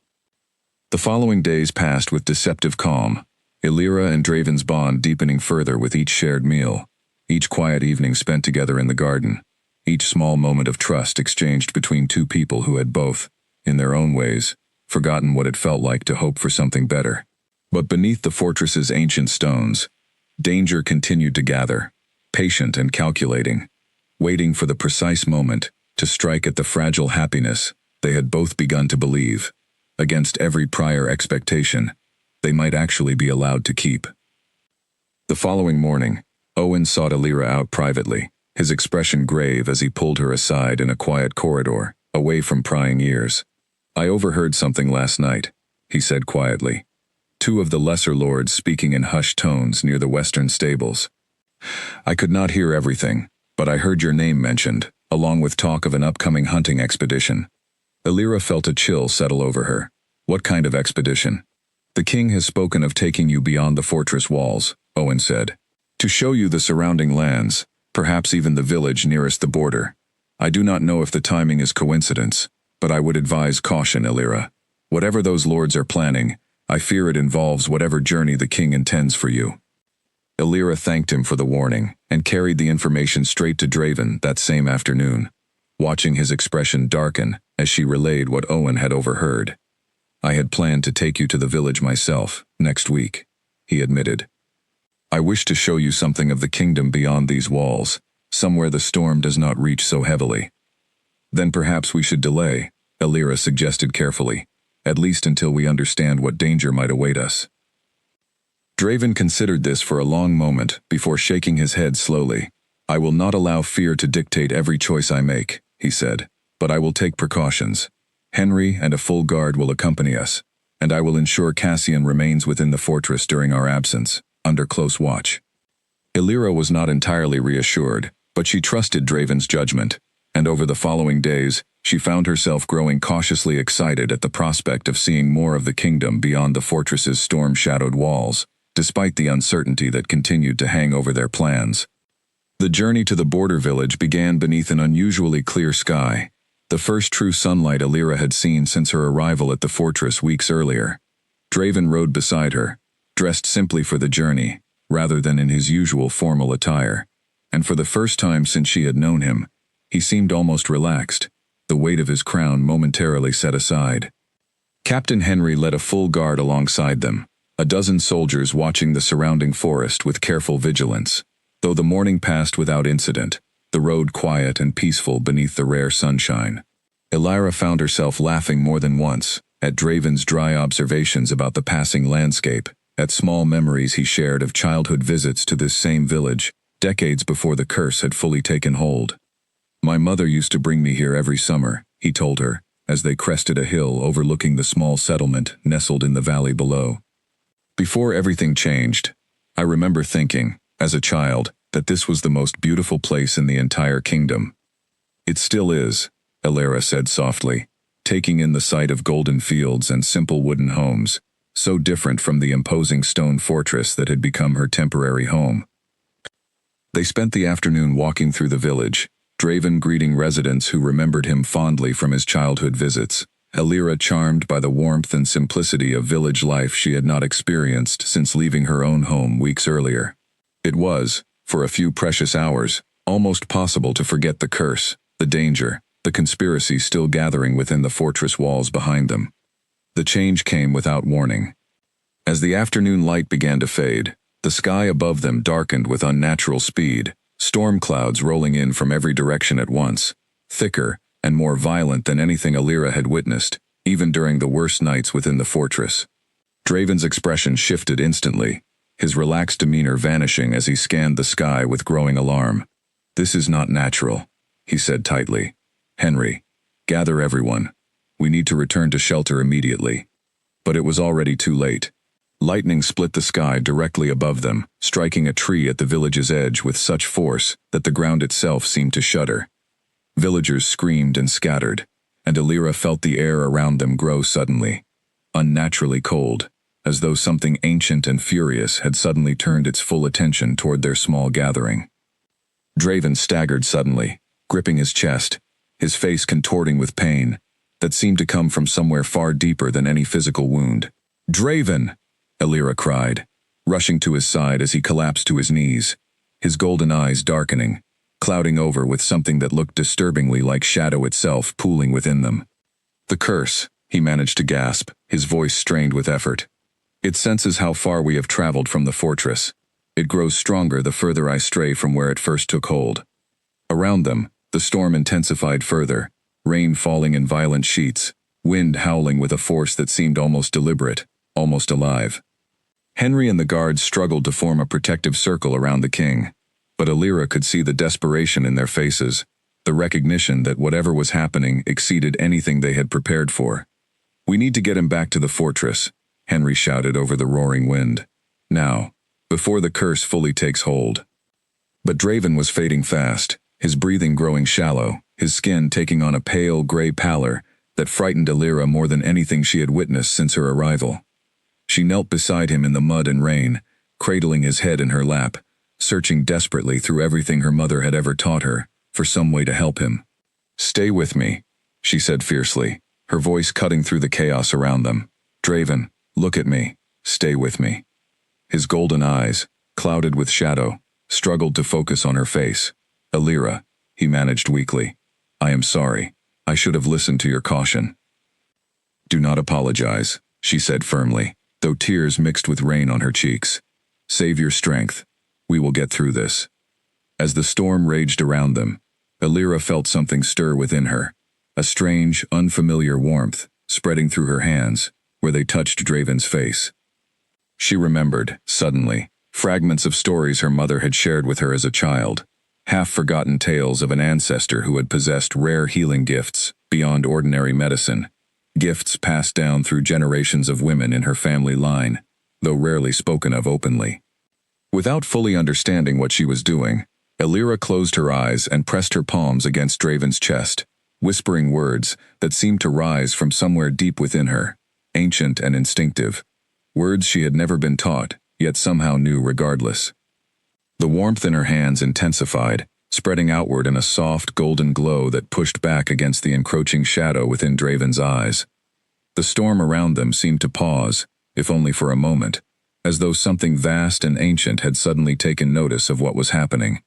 The following days passed with deceptive calm, Illyra and Draven's bond deepening further with each shared meal, each quiet evening spent together in the garden, each small moment of trust exchanged between two people who had both, in their own ways, forgotten what it felt like to hope for something better. But beneath the fortress's ancient stones, danger continued to gather, patient and calculating, waiting for the precise moment to strike at the fragile happiness they had both begun to believe, against every prior expectation, they might actually be allowed to keep. The following morning, Owen sought Illyra out privately, his expression grave as he pulled her aside in a quiet corridor, away from prying ears. I overheard something last night, he said quietly. Two of the lesser lords speaking in hushed tones near the western stables. I could not hear everything, but I heard your name mentioned, along with talk of an upcoming hunting expedition. Illyra felt a chill settle over her. What kind of expedition? The king has spoken of taking you beyond the fortress walls, Owen said. To show you the surrounding lands, perhaps even the village nearest the border. I do not know if the timing is coincidence, but I would advise caution, Illyra. Whatever those lords are planning, I fear it involves whatever journey the king intends for you. Illyra thanked him for the warning, and carried the information straight to Draven that same afternoon, watching his expression darken as she relayed what Owen had overheard. I had planned to take you to the village myself, next week, he admitted. I wish to show you something of the kingdom beyond these walls, somewhere the storm does not reach so heavily. Then perhaps we should delay, Illyra suggested carefully, at least until we understand what danger might await us. Draven considered this for a long moment before shaking his head slowly. I will not allow fear to dictate every choice I make, he said, but I will take precautions. Henry and a full guard will accompany us, and I will ensure Cassian remains within the fortress during our absence, under close watch. Illyra was not entirely reassured, but she trusted Draven's judgment, and over the following days, she found herself growing cautiously excited at the prospect of seeing more of the kingdom beyond the fortress's storm-shadowed walls, despite the uncertainty that continued to hang over their plans. The journey to the border village began beneath an unusually clear sky, the first true sunlight Illyra had seen since her arrival at the fortress weeks earlier. Draven rode beside her, dressed simply for the journey, rather than in his usual formal attire, and for the first time since she had known him, he seemed almost relaxed, the weight of his crown momentarily set aside. Captain Henry led a full guard alongside them, a dozen soldiers watching the surrounding forest with careful vigilance. Though the morning passed without incident, the road quiet and peaceful beneath the rare sunshine. Illyra found herself laughing more than once, at Draven's dry observations about the passing landscape, at small memories he shared of childhood visits to this same village, decades before the curse had fully taken hold. "My mother used to bring me here every summer," he told her, as they crested a hill overlooking the small settlement nestled in the valley below. "Before everything changed, I remember thinking, as a child, that this was the most beautiful place in the entire kingdom." "It still is," Alara said softly, taking in the sight of golden fields and simple wooden homes, so different from the imposing stone fortress that had become her temporary home. They spent the afternoon walking through the village, Draven greeting residents who remembered him fondly from his childhood visits, Alara charmed by the warmth and simplicity of village life she had not experienced since leaving her own home weeks earlier. It was, for a few precious hours, almost possible to forget the curse, the danger, the conspiracy still gathering within the fortress walls behind them. The change came without warning. As the afternoon light began to fade, the sky above them darkened with unnatural speed, storm clouds rolling in from every direction at once, thicker and more violent than anything Alara had witnessed, even during the worst nights within the fortress. Draven's expression shifted instantly, his relaxed demeanor vanishing as he scanned the sky with growing alarm. "This is not natural," he said tightly. "Henry, gather everyone. We need to return to shelter immediately." But it was already too late. Lightning split the sky directly above them, striking a tree at the village's edge with such force that the ground itself seemed to shudder. Villagers screamed and scattered, and Alara felt the air around them grow suddenly, unnaturally cold, as though something ancient and furious had suddenly turned its full attention toward their small gathering. Draven staggered suddenly, gripping his chest, his face contorting with pain that seemed to come from somewhere far deeper than any physical wound. "Draven!" Alara cried, rushing to his side as he collapsed to his knees, his golden eyes darkening, clouding over with something that looked disturbingly like shadow itself pooling within them. "The curse," he managed to gasp, his voice strained with effort. "It senses how far we have traveled from the fortress. It grows stronger the further I stray from where it first took hold." Around them, the storm intensified further, rain falling in violent sheets, wind howling with a force that seemed almost deliberate, almost alive. Henry and the guards struggled to form a protective circle around the king, but Alara could see the desperation in their faces, the recognition that whatever was happening exceeded anything they had prepared for. "We need to get him back to the fortress," Henry shouted over the roaring wind. "Now, before the curse fully takes hold." But Draven was fading fast, his breathing growing shallow, his skin taking on a pale gray pallor that frightened Alara more than anything she had witnessed since her arrival. She knelt beside him in the mud and rain, cradling his head in her lap, searching desperately through everything her mother had ever taught her, for some way to help him. "Stay with me," she said fiercely, her voice cutting through the chaos around them. "Draven, look at me. Stay with me." His golden eyes, clouded with shadow, struggled to focus on her face. "Alara," he managed weakly. "I am sorry. I should have listened to your caution." "Do not apologize," she said firmly, though tears mixed with rain on her cheeks. "Save your strength. We will get through this." As the storm raged around them, Alara felt something stir within her, a strange, unfamiliar warmth spreading through her hands, where they touched Draven's face. She remembered, suddenly, fragments of stories her mother had shared with her as a child, half-forgotten tales of an ancestor who had possessed rare healing gifts beyond ordinary medicine, gifts passed down through generations of women in her family line, though rarely spoken of openly. Without fully understanding what she was doing, Alara closed her eyes and pressed her palms against Draven's chest, whispering words that seemed to rise from somewhere deep within her, ancient and instinctive, words she had never been taught, yet somehow knew regardless. The warmth in her hands intensified, spreading outward in a soft, golden glow that pushed back against the encroaching shadow within Draven's eyes. The storm around them seemed to pause, if only for a moment, as though something vast and ancient had suddenly taken notice of what was happening.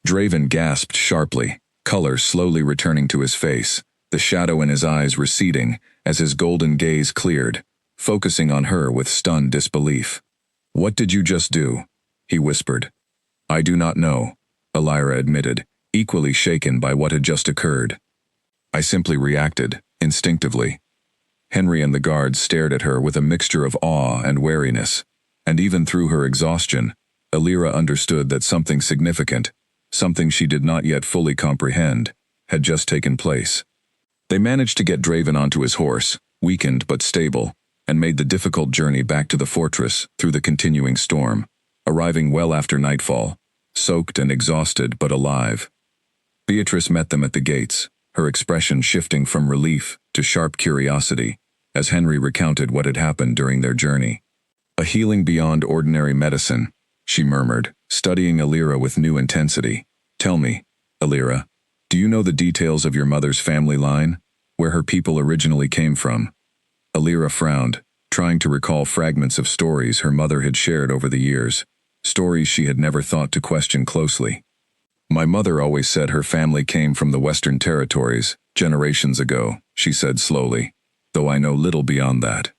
Draven gasped sharply, color slowly returning to his face, the shadow in his eyes receding as his golden gaze cleared, focusing on her with stunned disbelief. "What did you just do?" he whispered. "I do not know," Alara admitted, equally shaken by what had just occurred. "I simply reacted, instinctively." Henry and the guards stared at her with a mixture of awe and wariness, and even through her exhaustion, Alira understood that something significant, something she did not yet fully comprehend, had just taken place. They managed to get Draven onto his horse, weakened but stable, and made the difficult journey back to the fortress through the continuing storm, arriving well after nightfall, soaked and exhausted but alive. Beatrice met them at the gates, her expression shifting from relief to sharp curiosity, as Henry recounted what had happened during their journey. "A healing beyond ordinary medicine," she murmured, studying Alira with new intensity. "Tell me, Alira, do you know the details of your mother's family line, where her people originally came from?" Alira frowned, trying to recall fragments of stories her mother had shared over the years, stories she had never thought to question closely. "My mother always said her family came from the Western Territories, generations ago," she said slowly, "though I know little beyond that."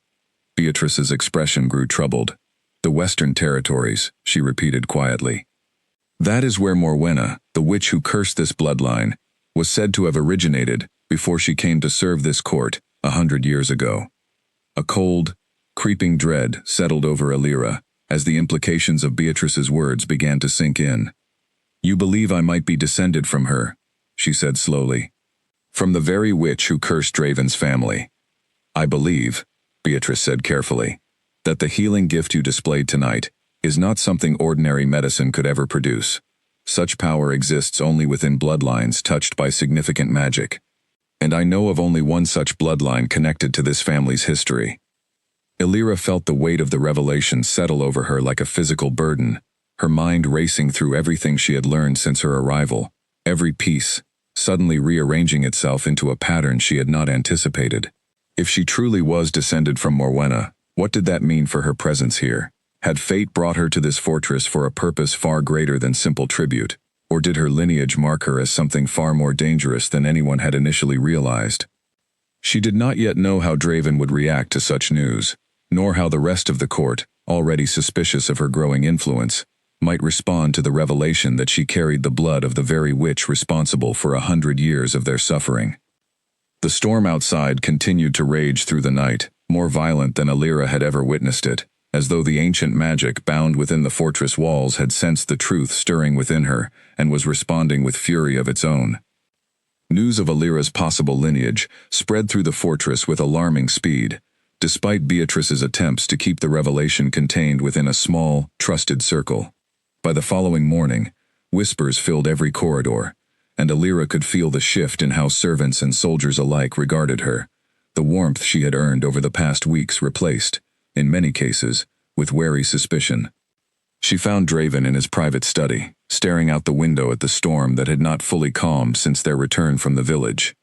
Beatrice's expression grew troubled. "The Western Territories," she repeated quietly. "That is where Morwenna, the witch who cursed this bloodline, was said to have originated before she came to serve this court 100 years ago." A cold, creeping dread settled over Alira as the implications of Beatrice's words began to sink in. "You believe I might be descended from her," she said slowly. "From the very witch who cursed Draven's family. I believe," Beatrice said carefully, "that the healing gift you displayed tonight is not something ordinary medicine could ever produce. Such power exists only within bloodlines touched by significant magic. And I know of only one such bloodline connected to this family's history." Alira felt the weight of the revelation settle over her like a physical burden, her mind racing through everything she had learned since her arrival, every piece suddenly rearranging itself into a pattern she had not anticipated. If she truly was descended from Morwenna, what did that mean for her presence here? Had fate brought her to this fortress for a purpose far greater than simple tribute? Or did her lineage mark her as something far more dangerous than anyone had initially realized? She did not yet know how Draven would react to such news, nor how the rest of the court, already suspicious of her growing influence, might respond to the revelation that she carried the blood of the very witch responsible for 100 years of their suffering. The storm outside continued to rage through the night, more violent than Alira had ever witnessed it, as though the ancient magic bound within the fortress walls had sensed the truth stirring within her and was responding with fury of its own. News of Alira's possible lineage spread through the fortress with alarming speed, despite Beatrice's attempts to keep the revelation contained within a small, trusted circle. By the following morning, whispers filled every corridor, and Alira could feel the shift in how servants and soldiers alike regarded her, the warmth she had earned over the past weeks replaced, in many cases, with wary suspicion. She found Draven in his private study, staring out the window at the storm that had not fully calmed since their return from the village.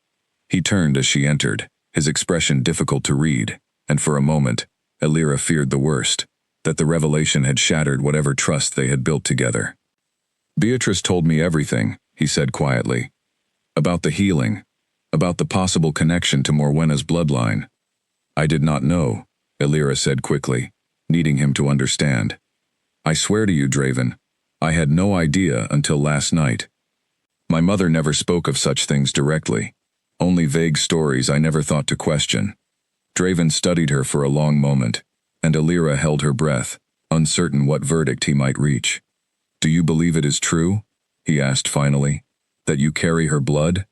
He turned as she entered, his expression difficult to read, and for a moment, Alira feared the worst, that the revelation had shattered whatever trust they had built together. "Beatrice told me everything," he said quietly. "About the healing, about the possible connection to Morwenna's bloodline." "I did not know," Alira said quickly, needing him to understand. "I swear to you, Draven, I had no idea until last night. My mother never spoke of such things directly, only vague stories I never thought to question." Draven studied her for a long moment, and Alira held her breath, uncertain what verdict he might reach. "Do you believe it is true?" he asked finally. "That you carry her blood?"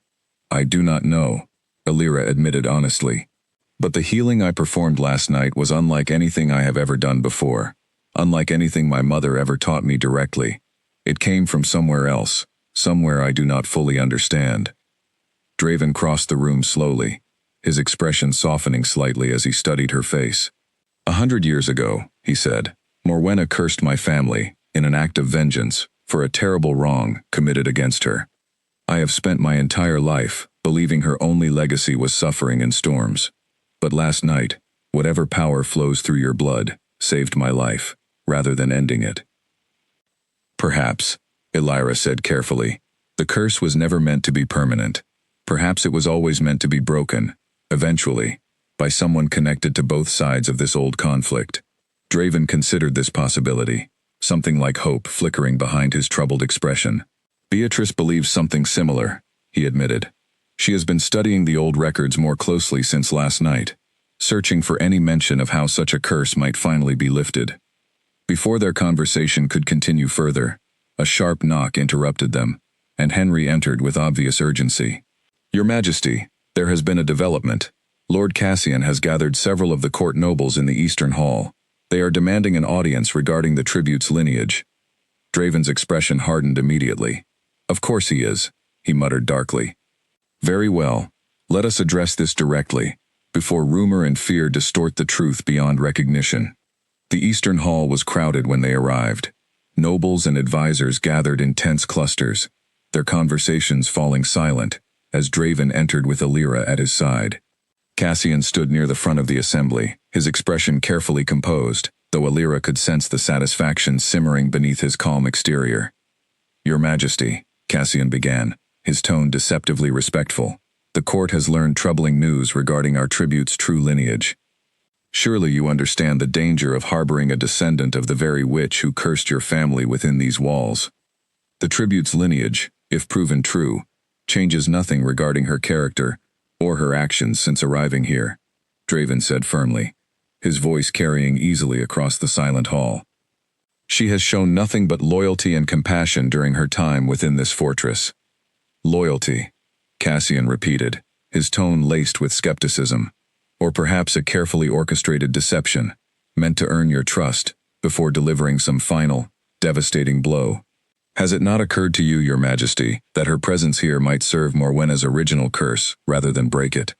"I do not know," Alira admitted honestly. "But the healing I performed last night was unlike anything I have ever done before, unlike anything my mother ever taught me directly. It came from somewhere else, somewhere I do not fully understand." Draven crossed the room slowly, his expression softening slightly as he studied her face. 100 years ago," he said, "Morwenna cursed my family, in an act of vengeance, for a terrible wrong committed against her. I have spent my entire life believing her only legacy was suffering and storms. But last night, whatever power flows through your blood saved my life, rather than ending it." "Perhaps," Alira said carefully, "the curse was never meant to be permanent. Perhaps it was always meant to be broken, eventually, by someone connected to both sides of this old conflict." Draven considered this possibility, something like hope flickering behind his troubled expression. "Beatrice believes something similar," he admitted. "She has been studying the old records more closely since last night. searching for any mention of how such a curse might finally be lifted. Before their conversation could continue further, a sharp knock interrupted them, and Henry entered with obvious urgency. "Your Majesty, there has been a development. Lord Cassian has gathered several of the court nobles in the Eastern Hall. They are demanding an audience regarding the tribute's lineage." Draven's expression hardened immediately. "Of course he is," he muttered darkly. "Very well. Let us address this directly, before rumor and fear distort the truth beyond recognition." The Eastern Hall was crowded when they arrived. Nobles and advisors gathered in tense clusters, their conversations falling silent, as Draven entered with Alira at his side. Cassian stood near the front of the assembly, his expression carefully composed, though Alira could sense the satisfaction simmering beneath his calm exterior. "Your Majesty," Cassian began, his tone deceptively respectful, "the court has learned troubling news regarding our tribute's true lineage. Surely you understand the danger of harboring a descendant of the very witch who cursed your family within these walls. The tribute's lineage, if proven true, changes nothing regarding her character or her actions since arriving here," Draven said firmly, his voice carrying easily across the silent hall. "She has shown nothing but loyalty and compassion during her time within this fortress." "Loyalty," Cassian repeated, his tone laced with skepticism. "Or perhaps a carefully orchestrated deception, meant to earn your trust, before delivering some final, devastating blow. Has it not occurred to you, Your Majesty, that her presence here might serve Morwenna's original curse, rather than break it?"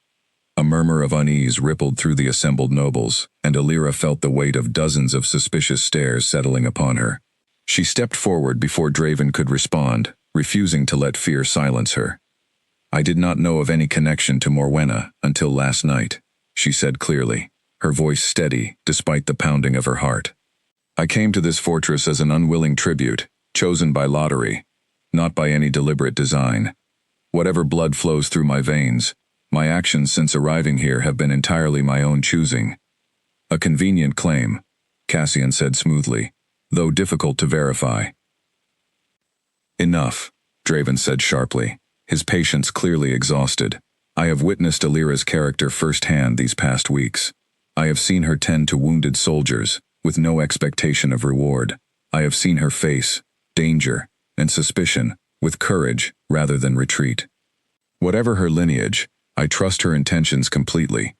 A murmur of unease rippled through the assembled nobles, and Alira felt the weight of dozens of suspicious stares settling upon her. She stepped forward before Draven could respond, refusing to let fear silence her. "I did not know of any connection to Morwenna until last night," she said clearly, her voice steady despite the pounding of her heart. "I came to this fortress as an unwilling tribute, chosen by lottery, not by any deliberate design. Whatever blood flows through my veins, my actions since arriving here have been entirely my own choosing." "A convenient claim," Cassian said smoothly, "though difficult to verify." "Enough," Draven said sharply, his patience clearly exhausted. "I have witnessed Alira's character firsthand these past weeks. I have seen her tend to wounded soldiers, with no expectation of reward. I have seen her face danger and suspicion with courage rather than retreat. Whatever her lineage, I trust her intentions completely."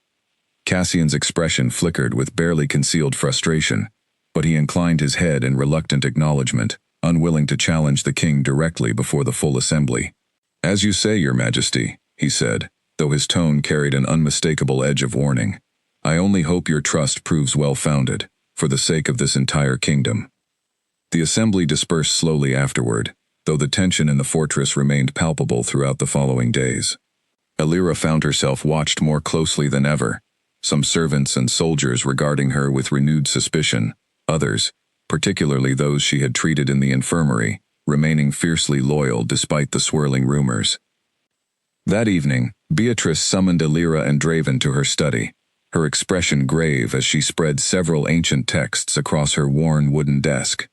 Cassian's expression flickered with barely concealed frustration, but he inclined his head in reluctant acknowledgement, unwilling to challenge the king directly before the full assembly. "As you say, Your Majesty," he said, though his tone carried an unmistakable edge of warning. "I only hope your trust proves well-founded, for the sake of this entire kingdom." The assembly dispersed slowly afterward, though the tension in the fortress remained palpable throughout the following days. Alira found herself watched more closely than ever, some servants and soldiers regarding her with renewed suspicion, others, particularly those she had treated in the infirmary, remaining fiercely loyal despite the swirling rumors. That evening, Beatrice summoned Alira and Draven to her study, her expression grave as she spread several ancient texts across her worn wooden desk.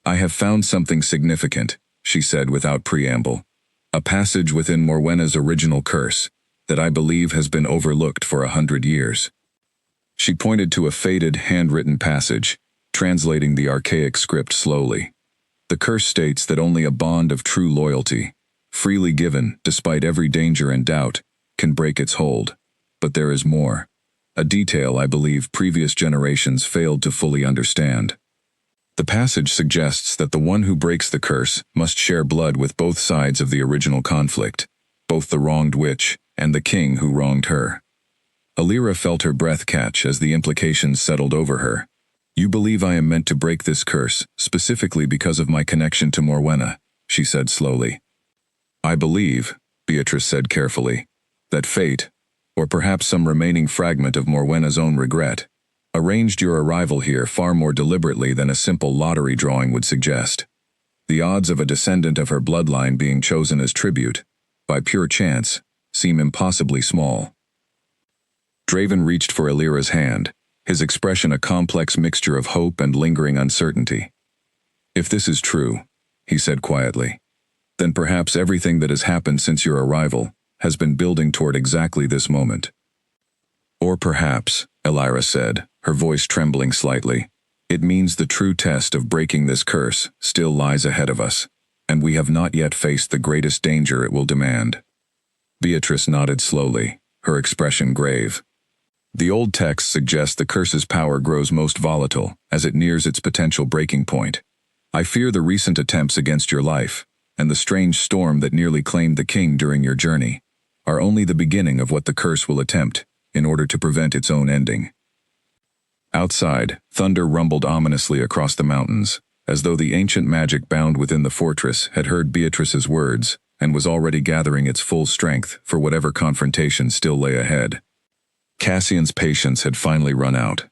"I have found something significant," she said without preamble. "A passage within Morwenna's original curse, that I believe has been overlooked for 100 years. She pointed to a faded, handwritten passage, translating the archaic script slowly. "The curse states that only a bond of true loyalty, freely given despite every danger and doubt, can break its hold. But there is more. A detail I believe previous generations failed to fully understand. The passage suggests that the one who breaks the curse must share blood with both sides of the original conflict, both the wronged witch and the king who wronged her." Alira felt her breath catch as the implications settled over her. "You believe I am meant to break this curse, specifically because of my connection to Morwenna," she said slowly. "I believe," Beatrice said carefully, "that fate, or perhaps some remaining fragment of Morwenna's own regret, arranged your arrival here far more deliberately than a simple lottery drawing would suggest. The odds of a descendant of her bloodline being chosen as tribute, by pure chance, seem impossibly small." Draven reached for Alira's hand, his expression a complex mixture of hope and lingering uncertainty. "If this is true," he said quietly, "then perhaps everything that has happened since your arrival has been building toward exactly this moment. Or perhaps," Elira said, her voice trembling slightly. It means the true test of breaking this curse still lies ahead of us, and we have not yet faced the greatest danger it will demand. Beatrice nodded slowly, her expression grave. The old text suggests the curse's power grows most volatile as it nears its potential breaking point. I fear the recent attempts against your life, and the strange storm that nearly claimed the king during your journey, are only the beginning of what the curse will attempt in order to prevent its own ending. Outside, thunder rumbled ominously across the mountains, as though the ancient magic bound within the fortress had heard Beatrice's words and was already gathering its full strength for whatever confrontation still lay ahead. Cassian's patience had finally run out.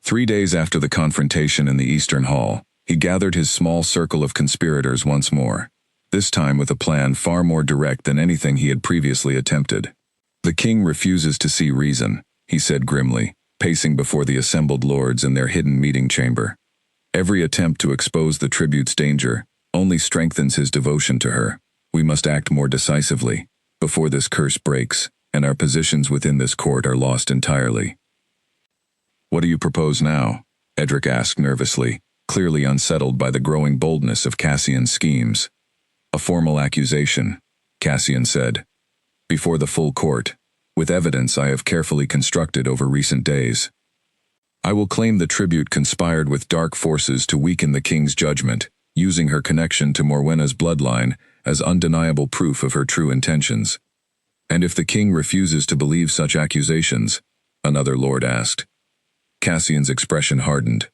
3 days after the confrontation in the Eastern Hall, he gathered his small circle of conspirators once more, this time with a plan far more direct than anything he had previously attempted. "The king refuses to see reason," he said grimly, pacing before the assembled lords in their hidden meeting chamber. "Every attempt to expose the tribute's danger only strengthens his devotion to her. We must act more decisively, before this curse breaks, and our positions within this court are lost entirely." "What do you propose now?" Edric asked nervously, clearly unsettled by the growing boldness of Cassian's schemes. "A formal accusation," Cassian said, "before the full court, with evidence I have carefully constructed over recent days. I will claim the tribute conspired with dark forces to weaken the king's judgment, using her connection to Morwenna's bloodline as undeniable proof of her true intentions." "And if the king refuses to believe such accusations?" another lord asked. Cassian's expression hardened.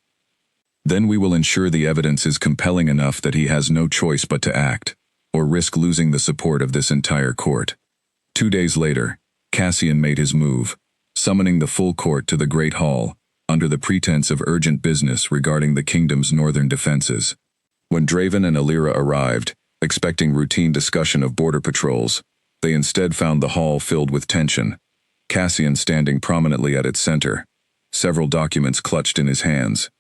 "Then we will ensure the evidence is compelling enough that he has no choice but to act, or risk losing the support of this entire court." 2 days later, Cassian made his move, summoning the full court to the Great Hall, under the pretense of urgent business regarding the kingdom's northern defenses. When Draven and Elira arrived, expecting routine discussion of border patrols, they instead found the hall filled with tension, Cassian standing prominently at its center, several documents clutched in his hands.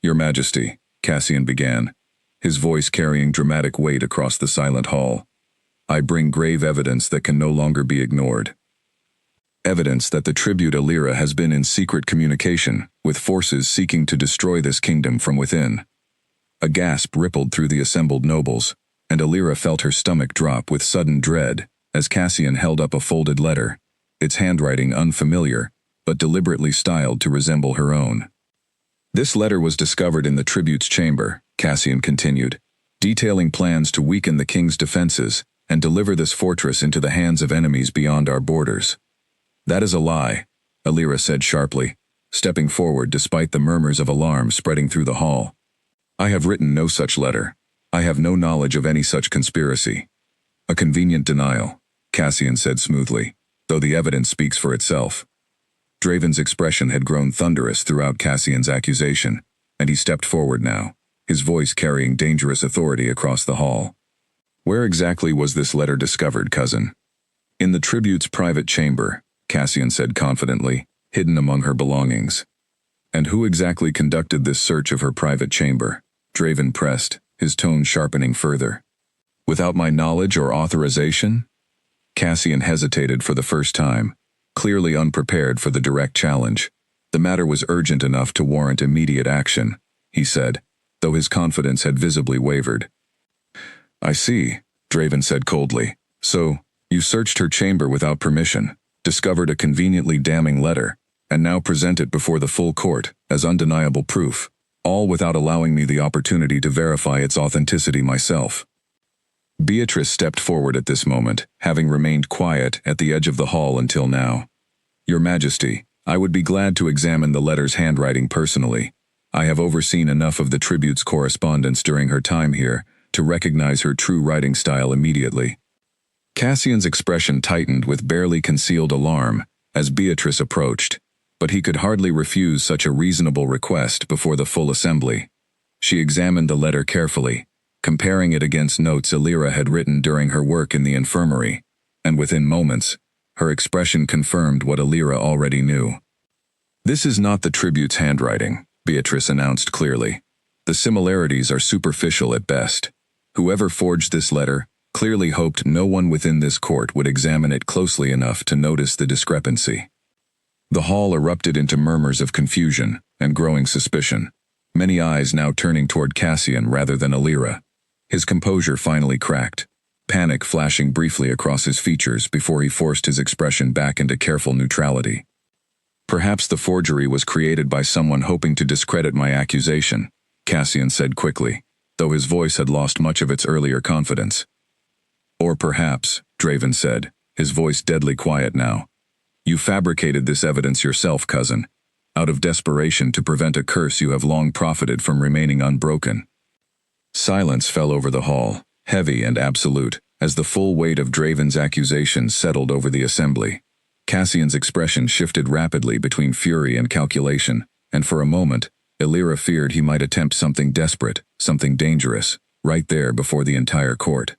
"Your Majesty," Cassian began, his voice carrying dramatic weight across the silent hall, "I bring grave evidence that can no longer be ignored. Evidence that the tribute Elira has been in secret communication with forces seeking to destroy this kingdom from within." A gasp rippled through the assembled nobles, and Elira felt her stomach drop with sudden dread as Cassian held up a folded letter, its handwriting unfamiliar, but deliberately styled to resemble her own. "This letter was discovered in the tribute's chamber," Cassian continued, "detailing plans to weaken the king's defenses and deliver this fortress into the hands of enemies beyond our borders." "That is a lie," Elira said sharply, stepping forward despite the murmurs of alarm spreading through the hall. "I have written no such letter. I have no knowledge of any such conspiracy." "A convenient denial," Cassian said smoothly, though the evidence speaks for itself. Draven's expression had grown thunderous throughout Cassian's accusation, and he stepped forward now, his voice carrying dangerous authority across the hall. "Where exactly was this letter discovered, cousin?" "In the tribute's private chamber," Cassian said confidently, hidden among her belongings. "And who exactly conducted this search of her private chamber?" Draven pressed, his tone sharpening further. "Without my knowledge or authorization?" Cassian hesitated for the first time, clearly unprepared for the direct challenge. The matter was urgent enough to warrant immediate action, he said, though his confidence had visibly wavered. "I see," Draven said coldly. "So, you searched her chamber without permission, discovered a conveniently damning letter, and now present it before the full court as undeniable proof, all without allowing me the opportunity to verify its authenticity myself." Beatrice stepped forward at this moment, having remained quiet at the edge of the hall until now. "Your Majesty, I would be glad to examine the letter's handwriting personally. I have overseen enough of the tribute's correspondence during her time here to recognize her true writing style immediately." Cassian's expression tightened with barely concealed alarm as Beatrice approached, but he could hardly refuse such a reasonable request before the full assembly. She examined the letter carefully, comparing it against notes Elira had written during her work in the infirmary, and within moments, her expression confirmed what Elira already knew. "This is not the tribute's handwriting," Beatrice announced clearly. "The similarities are superficial at best. Whoever forged this letter clearly hoped no one within this court would examine it closely enough to notice the discrepancy." The hall erupted into murmurs of confusion and growing suspicion, many eyes now turning toward Cassian rather than Alira. His composure finally cracked, panic flashing briefly across his features before he forced his expression back into careful neutrality. "Perhaps the forgery was created by someone hoping to discredit my accusation," Cassian said quickly, though his voice had lost much of its earlier confidence. "Or perhaps," Draven said, his voice deadly quiet now, "you fabricated this evidence yourself, cousin, out of desperation to prevent a curse you have long profited from remaining unbroken." Silence fell over the hall, heavy and absolute, as the full weight of Draven's accusations settled over the assembly. Cassian's expression shifted rapidly between fury and calculation, and for a moment, Alira feared he might attempt something desperate, something dangerous, right there before the entire court.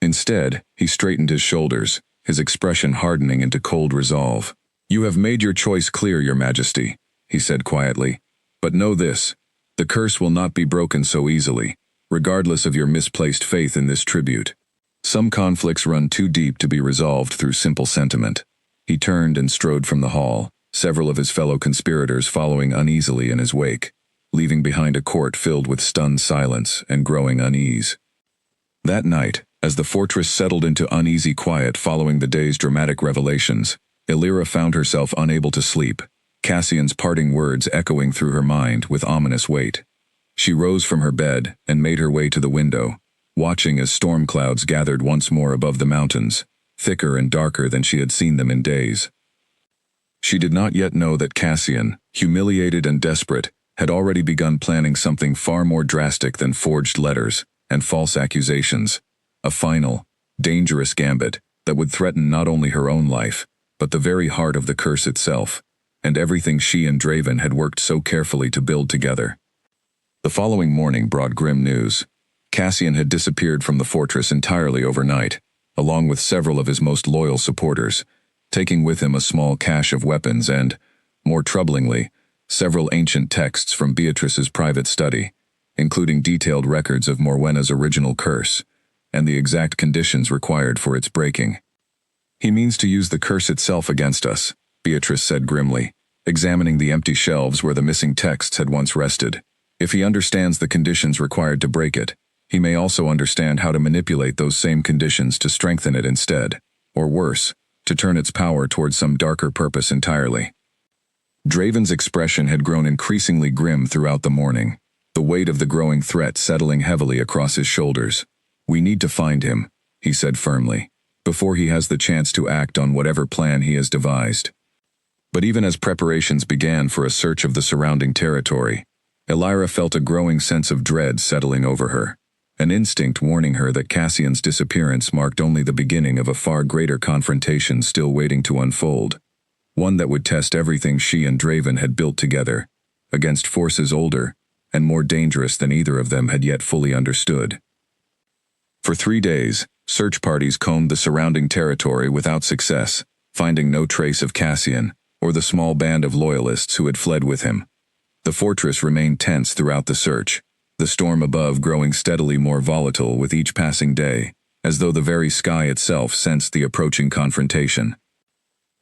Instead, he straightened his shoulders, his expression hardening into cold resolve. "You have made your choice clear, Your Majesty," he said quietly. "But know this, the curse will not be broken so easily, regardless of your misplaced faith in this tribute. Some conflicts run too deep to be resolved through simple sentiment." He turned and strode from the hall, several of his fellow conspirators following uneasily in his wake, leaving behind a court filled with stunned silence and growing unease. That night, as the fortress settled into uneasy quiet following the day's dramatic revelations, Alira found herself unable to sleep, Cassian's parting words echoing through her mind with ominous weight. She rose from her bed and made her way to the window, watching as storm clouds gathered once more above the mountains, thicker and darker than she had seen them in days. She did not yet know that Cassian, humiliated and desperate, had already begun planning something far more drastic than forged letters and false accusations, a final, dangerous gambit that would threaten not only her own life, but the very heart of the curse itself, and everything she and Draven had worked so carefully to build together. The following morning brought grim news. Cassian had disappeared from the fortress entirely overnight, along with several of his most loyal supporters, taking with him a small cache of weapons and, more troublingly, several ancient texts from Beatrice's private study, including detailed records of Morwenna's original curse, and the exact conditions required for its breaking. "He means to use the curse itself against us," Beatrice said grimly, examining the empty shelves where the missing texts had once rested. "If he understands the conditions required to break it, he may also understand how to manipulate those same conditions to strengthen it instead, or worse, to turn its power towards some darker purpose entirely." Draven's expression had grown increasingly grim throughout the morning, the weight of the growing threat settling heavily across his shoulders. "We need to find him," he said firmly, "before he has the chance to act on whatever plan he has devised." But even as preparations began for a search of the surrounding territory, Alira felt a growing sense of dread settling over her, an instinct warning her that Cassian's disappearance marked only the beginning of a far greater confrontation still waiting to unfold, one that would test everything she and Draven had built together, against forces older and more dangerous than either of them had yet fully understood. For 3 days, search parties combed the surrounding territory without success, finding no trace of Cassian or the small band of loyalists who had fled with him. The fortress remained tense throughout the search, the storm above growing steadily more volatile with each passing day, as though the very sky itself sensed the approaching confrontation.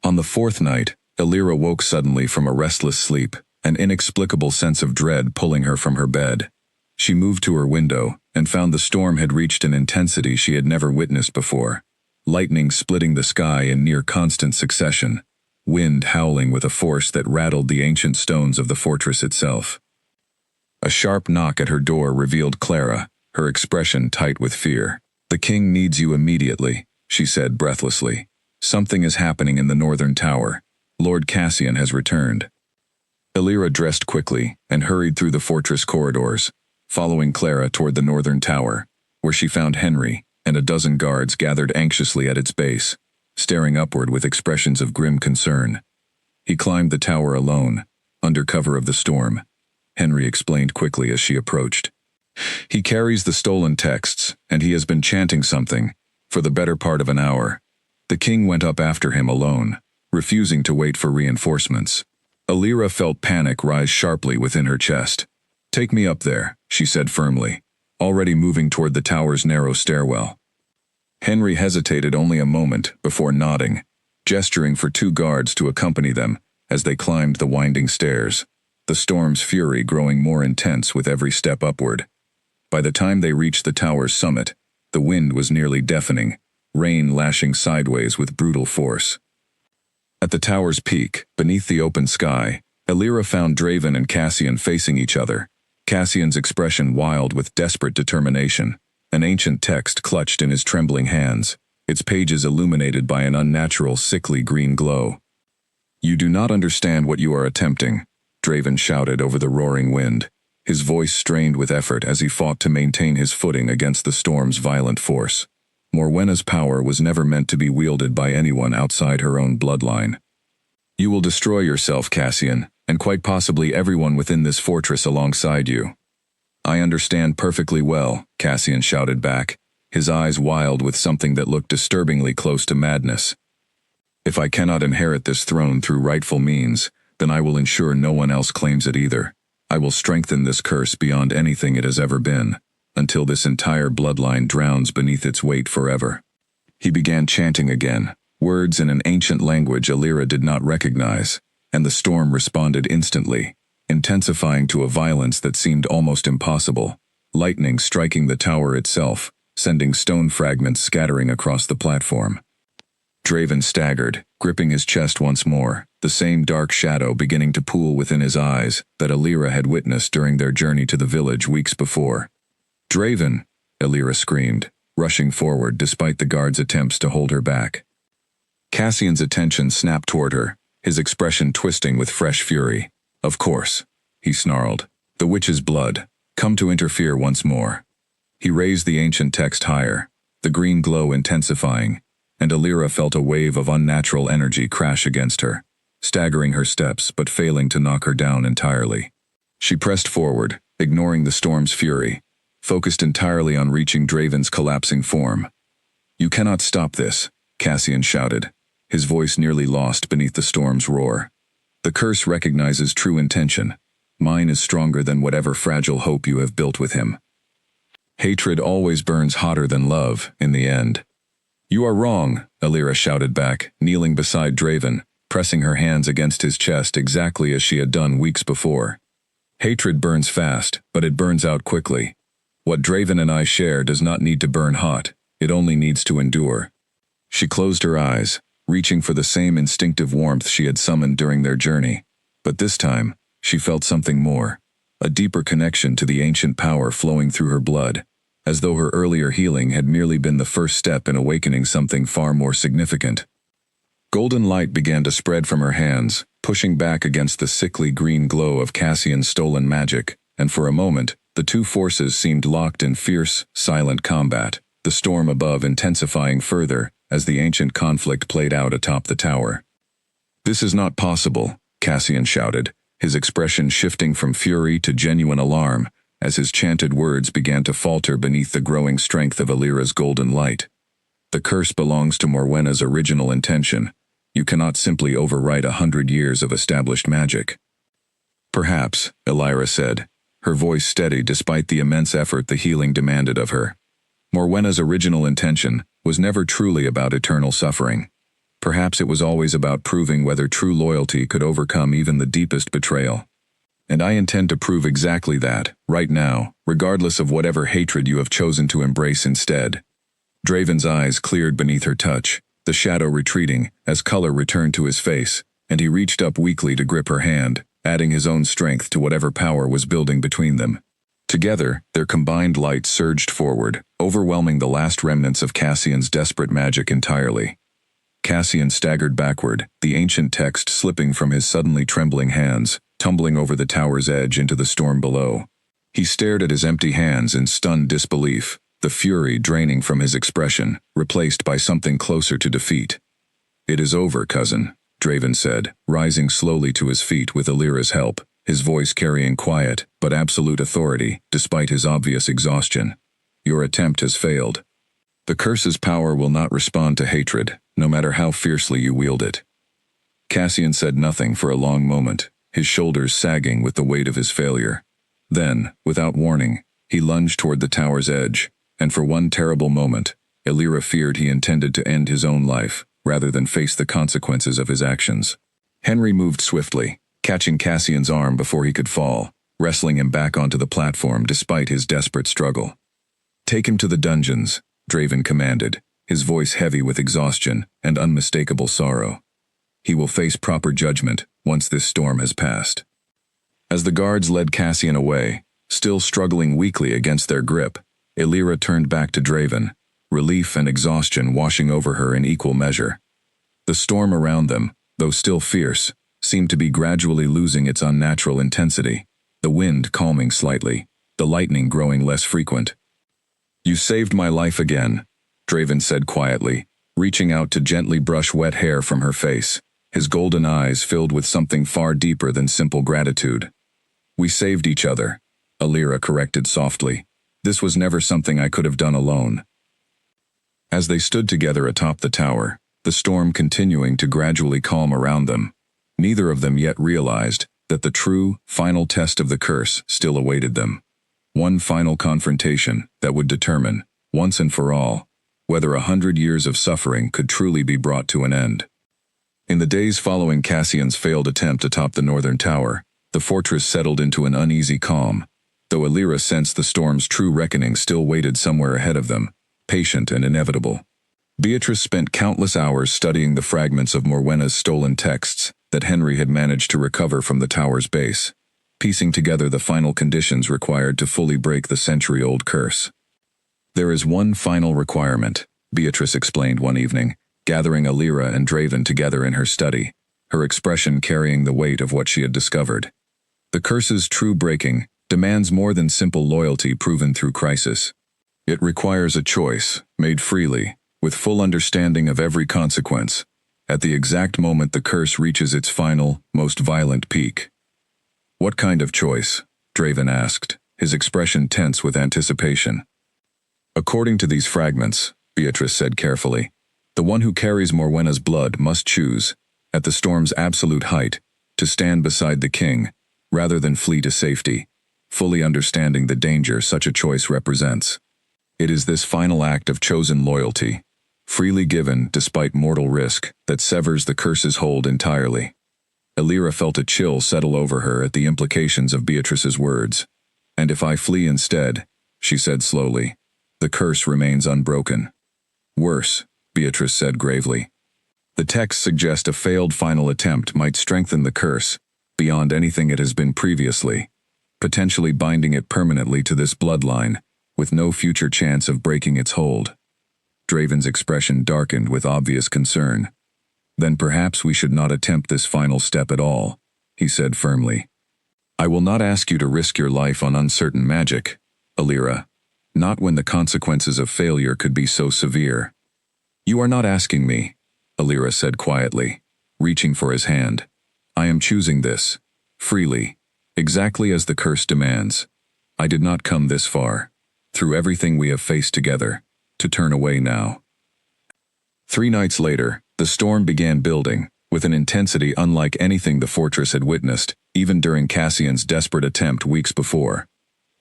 On the 4th night, Alira woke suddenly from a restless sleep, an inexplicable sense of dread pulling her from her bed. She moved to her window and found the storm had reached an intensity she had never witnessed before, lightning splitting the sky in near constant succession, wind howling with a force that rattled the ancient stones of the fortress itself. A sharp knock at her door revealed Clara, her expression tight with fear. "The king needs you immediately," she said breathlessly. "Something is happening in the northern tower. Lord Cassian has returned." Alira dressed quickly and hurried through the fortress corridors, following Clara toward the northern tower, where she found Henry and a dozen guards gathered anxiously at its base, staring upward with expressions of grim concern. "He climbed the tower alone, under cover of the storm," Henry explained quickly as she approached. "He carries the stolen texts, and he has been chanting something for the better part of an hour. The king went up after him alone, refusing to wait for reinforcements." Alira felt panic rise sharply within her chest. "Take me up there," she said firmly, already moving toward the tower's narrow stairwell. Henry hesitated only a moment before nodding, gesturing for 2 guards to accompany them, as they climbed the winding stairs, the storm's fury growing more intense with every step upward. By the time they reached the tower's summit, the wind was nearly deafening, rain lashing sideways with brutal force. At the tower's peak, beneath the open sky, Elira found Draven and Cassian facing each other, Cassian's expression wild with desperate determination, an ancient text clutched in his trembling hands, its pages illuminated by an unnatural, sickly green glow. "You do not understand what you are attempting," Draven shouted over the roaring wind, his voice strained with effort as he fought to maintain his footing against the storm's violent force. Morwenna's power was never meant to be wielded by anyone outside her own bloodline. "You will destroy yourself, Cassian, and quite possibly everyone within this fortress alongside you." "I understand perfectly well," Cassian shouted back, his eyes wild with something that looked disturbingly close to madness. "If I cannot inherit this throne through rightful means, then I will ensure no one else claims it either. I will strengthen this curse beyond anything it has ever been, until this entire bloodline drowns beneath its weight forever." He began chanting again, words in an ancient language Elira did not recognize, and the storm responded instantly, intensifying to a violence that seemed almost impossible, lightning striking the tower itself, sending stone fragments scattering across the platform. Draven staggered, gripping his chest once more, the same dark shadow beginning to pool within his eyes that Elira had witnessed during their journey to the village weeks before. "Draven!" Elira screamed, rushing forward despite the guard's attempts to hold her back. Cassian's attention snapped toward her, his expression twisting with fresh fury. "Of course," he snarled. "The witch's blood, come to interfere once more." He raised the ancient text higher, the green glow intensifying, and Elira felt a wave of unnatural energy crash against her, staggering her steps but failing to knock her down entirely. She pressed forward, ignoring the storm's fury, focused entirely on reaching Draven's collapsing form. "You cannot stop this," Cassian shouted, his voice nearly lost beneath the storm's roar. "The curse recognizes true intention. Mine is stronger than whatever fragile hope you have built with him. Hatred always burns hotter than love, in the end." "You are wrong," Elira shouted back, kneeling beside Draven, pressing her hands against his chest exactly as she had done weeks before. "Hatred burns fast, but it burns out quickly. What Draven and I share does not need to burn hot, it only needs to endure." She closed her eyes, reaching for the same instinctive warmth she had summoned during their journey, but this time, she felt something more, a deeper connection to the ancient power flowing through her blood, as though her earlier healing had merely been the first step in awakening something far more significant. Golden light began to spread from her hands, pushing back against the sickly green glow of Cassian's stolen magic, and for a moment, the two forces seemed locked in fierce, silent combat, the storm above intensifying further as the ancient conflict played out atop the tower. "This is not possible," Cassian shouted, his expression shifting from fury to genuine alarm, as his chanted words began to falter beneath the growing strength of Elira's golden light. "The curse belongs to Morwenna's original intention. You cannot simply overwrite 100 years of established magic." "Perhaps," Elira said, her voice steady despite the immense effort the healing demanded of her. "Morwenna's original intention was never truly about eternal suffering. Perhaps it was always about proving whether true loyalty could overcome even the deepest betrayal. And I intend to prove exactly that, right now, regardless of whatever hatred you have chosen to embrace instead." Draven's eyes cleared beneath her touch, the shadow retreating as color returned to his face, and he reached up weakly to grip her hand, adding his own strength to whatever power was building between them. Together, their combined light surged forward, overwhelming the last remnants of Cassian's desperate magic entirely. Cassian staggered backward, the ancient text slipping from his suddenly trembling hands, tumbling over the tower's edge into the storm below. He stared at his empty hands in stunned disbelief, the fury draining from his expression, replaced by something closer to defeat. "It is over, cousin," Draven said, rising slowly to his feet with Elira's help, his voice carrying quiet but absolute authority despite his obvious exhaustion. "Your attempt has failed. The curse's power will not respond to hatred, no matter how fiercely you wield it." Cassian said nothing for a long moment, his shoulders sagging with the weight of his failure. Then, without warning, he lunged toward the tower's edge, and for one terrible moment, Elira feared he intended to end his own life, rather than face the consequences of his actions. Henry moved swiftly, catching Cassian's arm before he could fall, wrestling him back onto the platform despite his desperate struggle. "Take him to the dungeons," Draven commanded, his voice heavy with exhaustion and unmistakable sorrow. "He will face proper judgment once this storm has passed." As the guards led Cassian away, still struggling weakly against their grip, Illyra turned back to Draven, relief and exhaustion washing over her in equal measure. The storm around them, though still fierce, seemed to be gradually losing its unnatural intensity, the wind calming slightly, the lightning growing less frequent. "You saved my life again," Draven said quietly, reaching out to gently brush wet hair from her face, his golden eyes filled with something far deeper than simple gratitude. "We saved each other," Illyra corrected softly. "This was never something I could have done alone." As they stood together atop the tower, the storm continuing to gradually calm around them, neither of them yet realized that the true, final test of the curse still awaited them. One final confrontation that would determine, once and for all, whether 100 years of suffering could truly be brought to an end. In the days following Cassian's failed attempt atop the northern tower, the fortress settled into an uneasy calm, though Illyra sensed the storm's true reckoning still waited somewhere ahead of them, patient and inevitable. Beatrice spent countless hours studying the fragments of Morwenna's stolen texts that Henry had managed to recover from the tower's base, piecing together the final conditions required to fully break the century-old curse. "There is one final requirement," Beatrice explained one evening, gathering Illyra and Draven together in her study, her expression carrying the weight of what she had discovered. "The curse's true breaking demands more than simple loyalty proven through crisis. It requires a choice, made freely, with full understanding of every consequence, at the exact moment the curse reaches its final, most violent peak." "What kind of choice?" Draven asked, his expression tense with anticipation. "According to these fragments," Beatrice said carefully, "the one who carries Morwenna's blood must choose, at the storm's absolute height, to stand beside the king, rather than flee to safety, fully understanding the danger such a choice represents. It is this final act of chosen loyalty, freely given despite mortal risk, that severs the curse's hold entirely." Illyra felt a chill settle over her at the implications of Beatrice's words. "And if I flee instead," she said slowly, "the curse remains unbroken." "Worse," Beatrice said gravely. "The texts suggest a failed final attempt might strengthen the curse, beyond anything it has been previously, potentially binding it permanently to this bloodline, with no future chance of breaking its hold." Draven's expression darkened with obvious concern. "Then perhaps we should not attempt this final step at all," he said firmly. "I will not ask you to risk your life on uncertain magic, Illyra, not when the consequences of failure could be so severe." "You are not asking me," Illyra said quietly, reaching for his hand. "I am choosing this, freely, exactly as the curse demands. I did not come this far, through everything we have faced together, to turn away now." 3 nights later, the storm began building, with an intensity unlike anything the fortress had witnessed, even during Cassian's desperate attempt weeks before.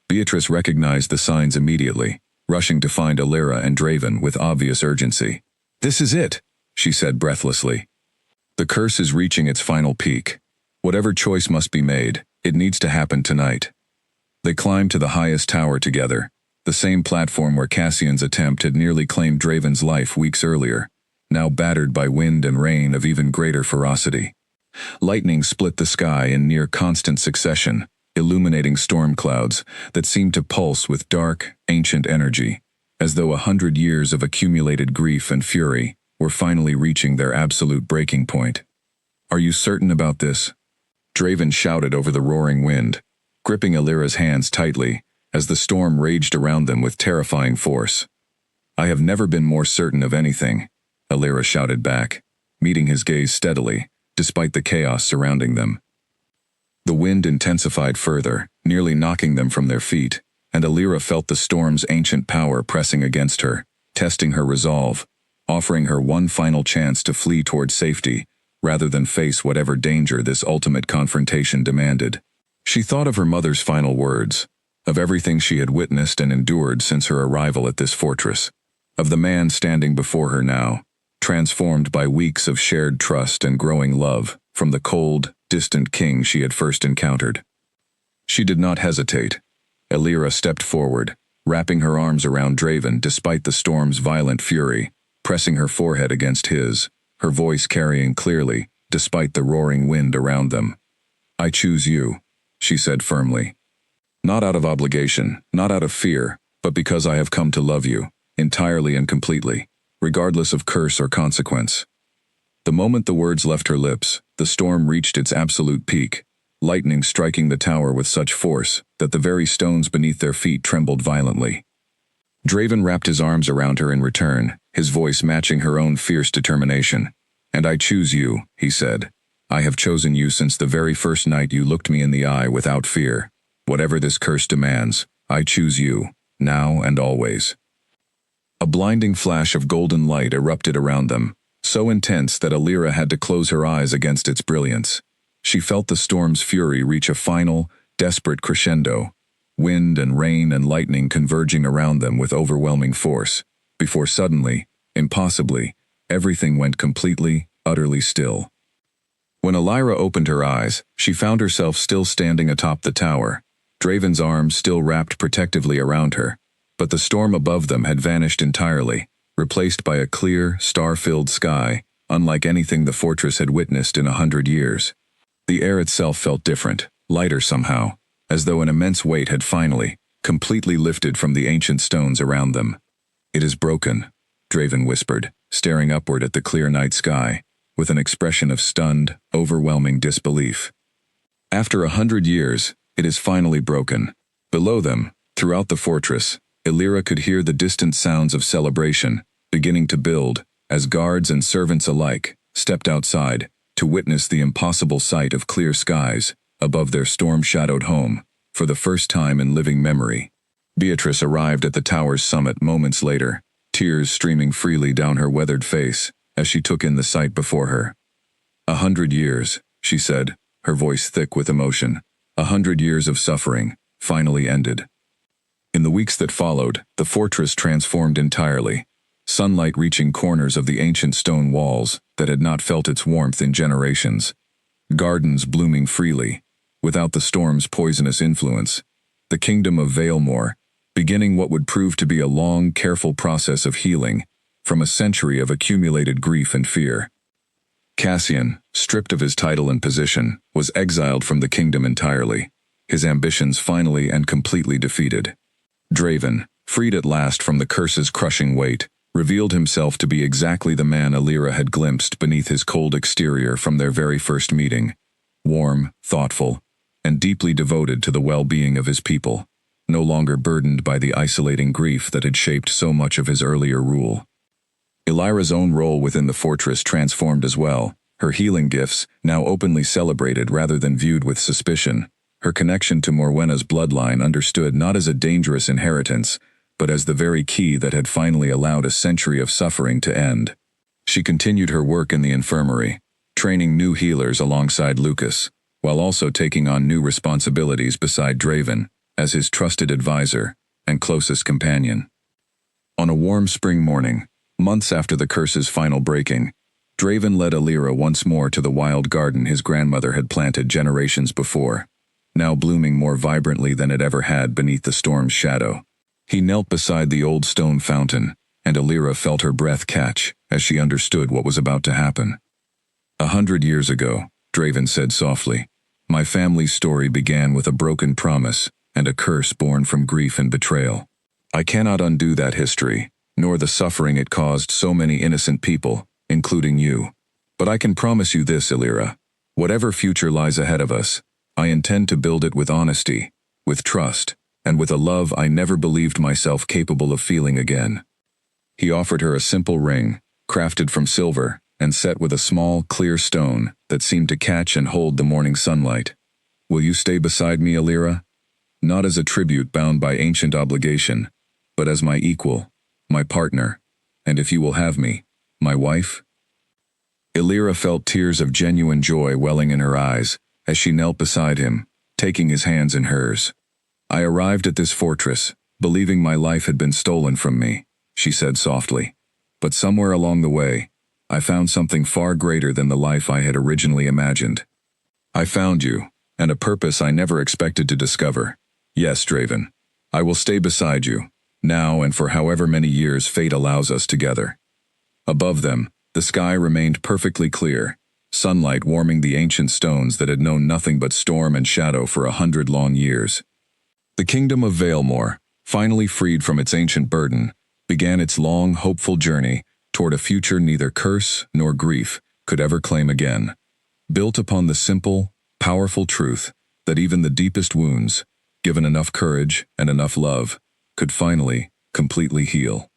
Beatrice recognized the signs immediately, rushing to find Illyra and Draven with obvious urgency. "This is it," she said breathlessly. "The curse is reaching its final peak. Whatever choice must be made, it needs to happen tonight." They climbed to the highest tower together, the same platform where Cassian's attempt had nearly claimed Draven's life weeks earlier, now battered by wind and rain of even greater ferocity. Lightning split the sky in near constant succession, illuminating storm clouds that seemed to pulse with dark, ancient energy, as though 100 years of accumulated grief and fury were finally reaching their absolute breaking point. "Are you certain about this?" Draven shouted over the roaring wind, gripping Illyra's hands tightly, as the storm raged around them with terrifying force. "I have never been more certain of anything," Illyra shouted back, meeting his gaze steadily, despite the chaos surrounding them. The wind intensified further, nearly knocking them from their feet, and Illyra felt the storm's ancient power pressing against her, testing her resolve, offering her one final chance to flee towards safety, rather than face whatever danger this ultimate confrontation demanded. She thought of her mother's final words, of everything she had witnessed and endured since her arrival at this fortress, of the man standing before her now, transformed by weeks of shared trust and growing love, from the cold, distant king she had first encountered. She did not hesitate. Elira stepped forward, wrapping her arms around Draven despite the storm's violent fury, pressing her forehead against his, her voice carrying clearly, despite the roaring wind around them. "I choose you," she said firmly. "Not out of obligation, not out of fear, but because I have come to love you, entirely and completely, regardless of curse or consequence." The moment the words left her lips, the storm reached its absolute peak, lightning striking the tower with such force that the very stones beneath their feet trembled violently. Draven wrapped his arms around her in return, his voice matching her own fierce determination. "And I choose you," he said. "I have chosen you since the very first night you looked me in the eye without fear. Whatever this curse demands, I choose you, now and always." A blinding flash of golden light erupted around them, so intense that Elira had to close her eyes against its brilliance. She felt the storm's fury reach a final, desperate crescendo, wind and rain and lightning converging around them with overwhelming force, before suddenly, impossibly, everything went completely, utterly still. When Elira opened her eyes, she found herself still standing atop the tower, Draven's arms still wrapped protectively around her, but the storm above them had vanished entirely, replaced by a clear, star-filled sky, unlike anything the fortress had witnessed in 100 years. The air itself felt different, lighter somehow, as though an immense weight had finally, completely lifted from the ancient stones around them. "It is broken," Draven whispered, staring upward at the clear night sky, with an expression of stunned, overwhelming disbelief. "After 100 years, it is finally broken." Below them, throughout the fortress, Elira could hear the distant sounds of celebration, beginning to build, as guards and servants alike stepped outside to witness the impossible sight of clear skies above their storm-shadowed home, for the first time in living memory. Beatrice arrived at the tower's summit moments later, tears streaming freely down her weathered face as she took in the sight before her. 100 years, she said, her voice thick with emotion. 100 years of suffering, finally ended. In the weeks that followed, the fortress transformed entirely, sunlight reaching corners of the ancient stone walls that had not felt its warmth in generations, gardens blooming freely, without the storm's poisonous influence, the kingdom of Valemore, beginning what would prove to be a long, careful process of healing from a century of accumulated grief and fear. Cassian, stripped of his title and position, was exiled from the kingdom entirely, his ambitions finally and completely defeated. Draven, freed at last from the curse's crushing weight, revealed himself to be exactly the man Elira had glimpsed beneath his cold exterior from their very first meeting, warm, thoughtful, and deeply devoted to the well-being of his people, no longer burdened by the isolating grief that had shaped so much of his earlier rule. Elira's own role within the fortress transformed as well, her healing gifts now openly celebrated rather than viewed with suspicion, her connection to Morwenna's bloodline understood not as a dangerous inheritance, but as the very key that had finally allowed a century of suffering to end. She continued her work in the infirmary, training new healers alongside Lucas, while also taking on new responsibilities beside Draven, as his trusted advisor and closest companion. On a warm spring morning, months after the curse's final breaking, Draven led Elira once more to the wild garden his grandmother had planted generations before, now blooming more vibrantly than it ever had beneath the storm's shadow. He knelt beside the old stone fountain, and Elira felt her breath catch as she understood what was about to happen. 100 years ago, Draven said softly, my family's story began with a broken promise and a curse born from grief and betrayal. I cannot undo that history, nor the suffering it caused so many innocent people, including you. But I can promise you this, Elira. Whatever future lies ahead of us, I intend to build it with honesty, with trust, and with a love I never believed myself capable of feeling again. He offered her a simple ring, crafted from silver, and set with a small, clear stone that seemed to catch and hold the morning sunlight. Will you stay beside me, Elira? Not as a tribute bound by ancient obligation, but as my equal, my partner, and if you will have me, my wife? Elira felt tears of genuine joy welling in her eyes as she knelt beside him, taking his hands in hers. I arrived at this fortress, believing my life had been stolen from me, she said softly. But somewhere along the way, I found something far greater than the life I had originally imagined. I found you, and a purpose I never expected to discover. Yes, Draven. I will stay beside you, now and for however many years fate allows us together. Above them, the sky remained perfectly clear, sunlight warming the ancient stones that had known nothing but storm and shadow for 100 long years. The kingdom of Valemore, finally freed from its ancient burden, began its long, hopeful journey toward a future neither curse nor grief could ever claim again, built upon the simple, powerful truth that even the deepest wounds, given enough courage and enough love, could finally, completely heal.